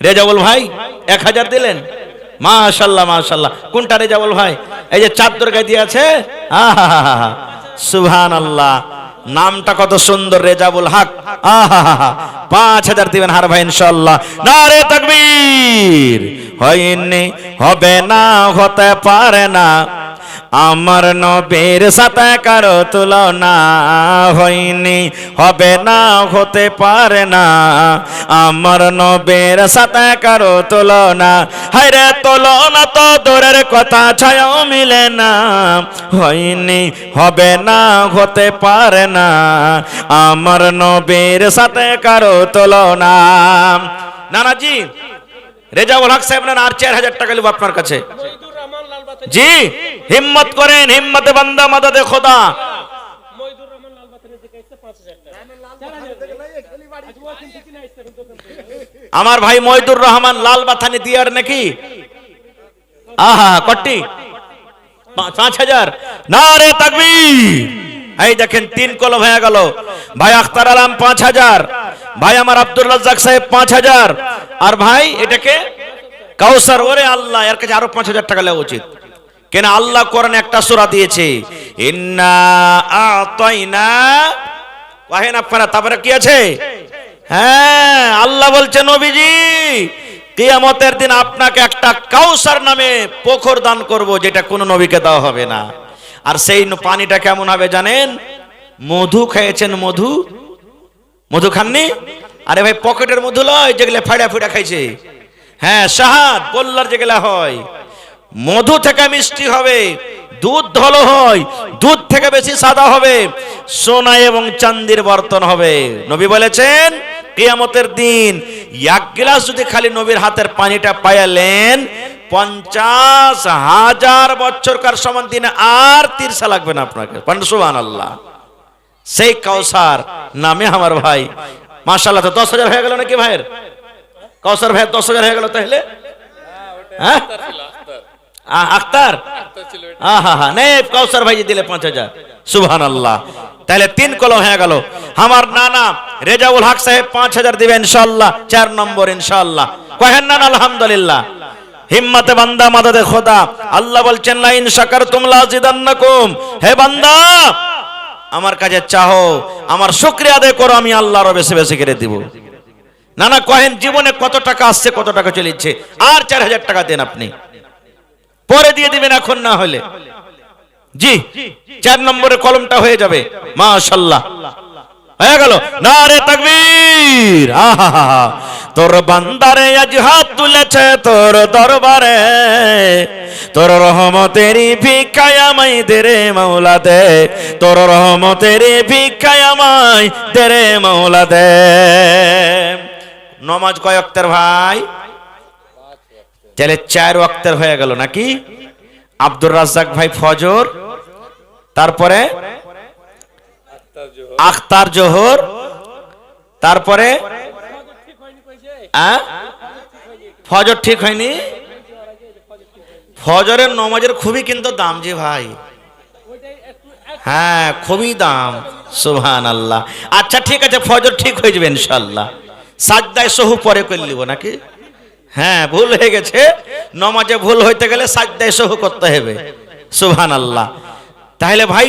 Speaker 1: রেজাউল ভাই 1000 দিলেন, মাশাআল্লাহ মাশাআল্লাহ। কোনটা রেজাউল ভাই? এই যে চাদর গায়ে দিয়ে আছে, আহা সুবহানাল্লাহ, নামটা কত সুন্দর, রেজাউল হক। আহা 5000 দিবেন হার ভাই ইনশাআল্লাহ। নারে তাকবীর। হয়নি, হবে না, হতে পারে না, আমার নবীর সাথে কারো তুলনা। হয়নি, হবে না, হতে পারে না, আমার নবীর সাথে কারো তুলনা। হায়রে তুলনা তো দূরের কথা, ছায়াও মিলে না। হয়নি, হবে না, হতে পারে না, আমার নবীর সাথে কারো তুলনা। নানাজি রেজাউল হক সাহেব নেন, আর 4000 টাকা নেব আপনার কাছে। জি হিম্মত করেন, হিম্মতে বান্দা মাদাদে খোদা। আমার ভাই মইদুর রহমান লাল বাথানি দিয়ার নাকি? আহা কট্টি 5000। নারে তাকবীর। এই দেখেন 3 কলম হয়ে গেল। ভাই আখতার আলম 5000, ভাই আমার আব্দুল রাজ্জাক সাহেব 5000, আর ভাই এটাকে কাউসার। ওরে আল্লাহ, এর কাছে আরো 5000 টাকা নেওয়া উচিত। কেন আল্লাহ কোরআনে একটা সূরা দিয়েছে, ইন্না আতাইনা, কহেন আপনারা, তারপরে কি আছে? হ্যাঁ আল্লাহ বলছে নবীজি কিয়ামতের দিন আপনাকে একটা কাউসার নামে পুকুর দান করব, যেটা কোনো নবীকে দেওয়া হবে না। আর সেই পানিটা কেমন হবে জানেন? মধু খেয়েছেন? মধু, মধু খাননি? আরে ভাই পকেটের মধু লয়, যেগুলো ফাড়া ফুড়া খাইছে। হ্যাঁ শাহাদ বললার যেগুলা হয়, মধু থেকে মিষ্টি হবে, দুধ ধলো হয়, দুধ থেকে বেশি সাদা হবে, সোনা এবং চান্দির বর্তন হবে। নবী বলেছেন কিয়ামতের দিন 1 গ্লাস যদি খালি নবীর হাতের পানিটা পাইলেন, 50,000 বছরকার সমান দিনে আর তিরসা লাগবে না আপনাকে। সুবহানাল্লাহ। সেই কাউসার নামে আমার ভাই মাশাআল্লাহ। তো 10000 হয়ে গেল নাকি ভাইয়ের? কাউসার ভাই 10000 হয়ে গেল তাহলে। হ্যাঁ আখতার, আহা নে কাউসার ভাই দিলে 5000। সুবহানাল্লাহ। তাহলে 3 কলম হয়ে গেল। আমার নানা রেজাউল হক সাহেব 5000 দিবেন ইনশাআল্লাহ। 4 নম্বর ইনশাআল্লাহ। কহেন না আলহামদুলিল্লাহ। হিম্মতে বান্দা মাদাদে খোদা। আল্লাহ বলছেন লা ইন শাকারতুম লাযিদান্নাকুম। হে বান্দা আমার কাছে চাও, আমার শুকরিয়া আদায় করো, আমি আল্লাহ আরো বেশি বেশি করে দিব। নানা কহেন জীবনে কত টাকা আসছে, কত টাকা চলেছে, আর 4000 টাকা দেন আপনি, পরে দিয়ে দিবেন এখন না হলে। জি 4 নম্বরের কলমটা হয়ে যাবে। মাশাআল্লাহ হয়ে গেল। নারে তাকবীর। আহা তোর বান্দারে আজ হাত তুলেছে তোর দরবারে, তোর রহমতেরই ভিক্ষায় আমায় দে রে মাওলা দে, তোর রহমতেরই ভিক্ষায় আমায় দে রে মাওলা দে। নমাজ কয় ওয়াক্তের ভাই? তাহলে 4 ওয়াক্তের হয়ে গেল নাকি? আব্দুর রাজ্জাক ভাই ফজর, তারপরে আখতার জোহর, তারপরে ফজর ঠিক হয়নি। ফজরের নমাজের খুবই কিন্তু দাম যে ভাই। হ্যাঁ খুবই দাম, সুবহানাল্লাহ। আচ্ছা ঠিক আছে, ফজর ঠিক হয়ে যাবে ইনশাআল্লাহ। সাজদায় সহু পরে করে নিব নাকি? হ্যাঁ ভুল হয়ে গেছে, নমাজে ভুল হইতে গেলে সাজদায় সহু করতে হবে, সুবহানাল্লাহ। তাহলে ভাই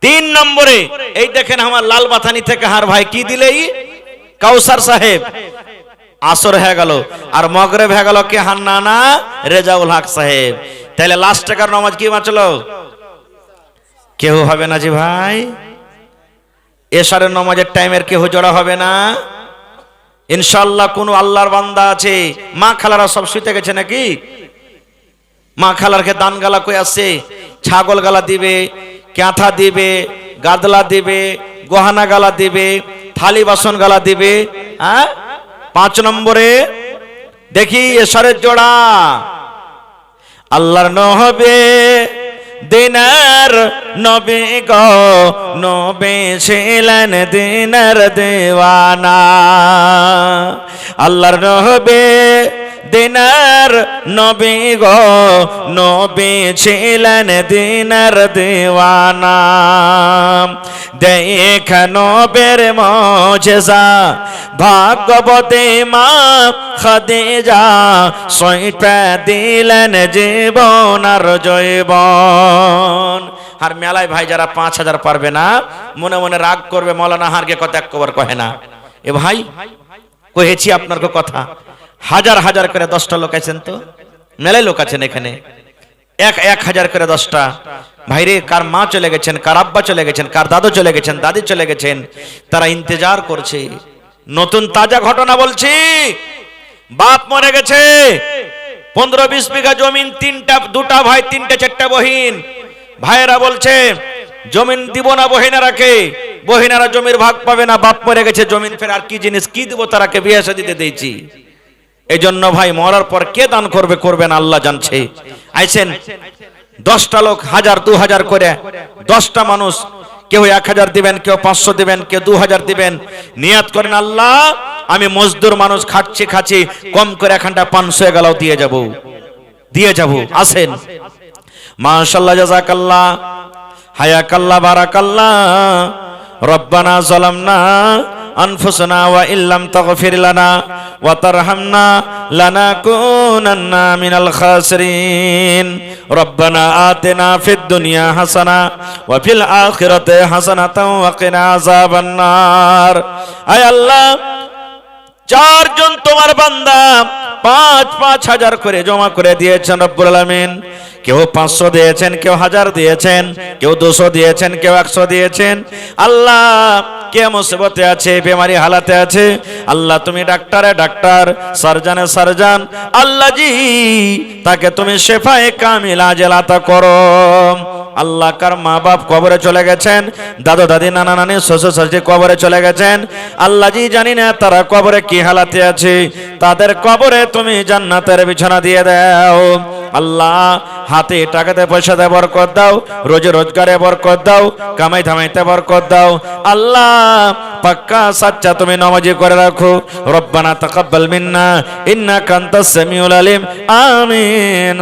Speaker 1: 3 নম্বরে এই দেখেন আমার লাল বাথানি থেকে হার ভাই কি দিলেই কাউসার সাহেব। আসর হয়ে গেল আর মগরিব হয়ে গেল কে হান্নানা রেজাউল হক সাহেব। তাহলে লাস্ট টাকার নামাজ কি বাঁচলো? কেউ হবে না জি ভাই। এশারের নামাজের টাইমের কেউ জড়া হবে না ইনশাআল্লাহ। কোন আল্লাহর বান্দা আছে? মা খালারা সব শুইতে গেছে নাকি? মা খালারকে দান গালা কই আছে? ছাগল গালা দিবে, ক্যাথা দিবে, গাদলা দিবে, গহনা গালা দিবে, থালি বাসন গালা দিবে। হ্যাঁ 5 নম্বরে দেখি এশারের জোড়া। আল্লাহর নবী দিনার নবী গো, নবী ছিলেন দিনার দেওয়ানা। আল্লাহর নবী দিনার নবী গো, নবী ছিলেন দিনার দেওয়ানা। দেখ নবীর মুজিজা ভাগবতী মা খাদিজা, সইপে দিলেন জীবন আর জৈবন। আর মেলায় ভাই যারা 5000 পারবে না মনে মনে রাগ করবে, মৌলানা হারকে কথা একবার কহে না। এ ভাই কহেছি আপনার কথা, হাজার হাজার করে 10টা লোক আছেন, তো মেলায় লোক আছেন এখানে, 1000 করে 10টা ভাইরে। কার মা চলে গেছেন, কার আব্বা চলে গেছেন, কার দাদু চলে গেছেন, দাদি চলে গেছেন, তারা ইন্তজার করছে। নতুন তাজা ঘটনা বলছি, বাপ মরে গেছে, 15-20 বিঘা জমিন, 2টা ভাই 3টে 4টে বহিন। ভাইয়েরা বলছে জমিন দিব না বহিনারাকে, বহিনারা জমির ভাগ পাবে না, বাপ মরে গেছে, জমিন ফের আর কি জিনিস কি দিব তারাকে, বিয়ে শাদিতে দিয়েছি। এই জন্য ভাই মরার পর কে দান করবে করবে না আল্লাহ জানছে। আইছেন 10টা লোক 1000-2000 করে, 10টা মানুষ, কেউ 1000 দিবেন, কেউ 500 দিবেন, কেউ 2000 দিবেন। নিয়াত করেন আল্লাহ আমি মজদুর মানুষ, খাচ্ছি, কম করে এখানটা 500 গেলাও দিয়ে যাব। আসেন মাশাআল্লাহ, জাযাকাল্লাহ, হায়াকাল্লাহ, বারাকাল্লাহ। রব্বানা যালামনা আনফুসানা ওয়া ইল্লাম তাগফির লানা ওয়া তারহামনা লানাকুনান্না মিনাল খাসিরিন। রব্বানা আতিনা ফিদ দুনিয়া হাসানা ওয়া ফিল আখিরাতি হাসানাতাও ওয়া কিনা আযাবান নার। আয় আল্লাহ, 4 জন তোমার বান্দা 5-5 হাজার করে জমা করে দিয়েছেন রব্বুল আলামিন। কেউ 500 দিয়েছেন, কেউ 1000 দিয়েছেন, কেউ 200 দিয়েছেন, কেউ 100 দিয়েছেন। আল্লাহ কে মুসিবতে আছে, বেমারি হালাতে আছে, আল্লাহ তুমি ডাক্তারে ডাক্তার, সার্জনে সার্জন, আল্লাহ জি তাকে তুমি শেফায়ে কামিল আজেল আতা করো। আল্লাহ কার মা বাপ কবরে চলে গেছেন, দাদু দাদি নানা নানি শ্বশুর শাশুড়ি কবরে চলে গেছেন, আল্লাহ জি জানি না তারা কবরে কি হালাতে আছে, তাদের কবরে তুমি জান্নাতের বিছানা দিয়ে দাও। আল্লাহ হাতে টাকাতে পয়সাতে বরকত দাও, রোজে রোজগারে বরকত দাও, কামাই ধামাইতে বরকত দাও। আল্লাহ পাক্কা সাচ্চা তুমি নামাজি করে রাখো। রব্বানা তাকাব্বাল মিন্না ইন্নাকা আনতাস সামিউল আলিম। আমিন।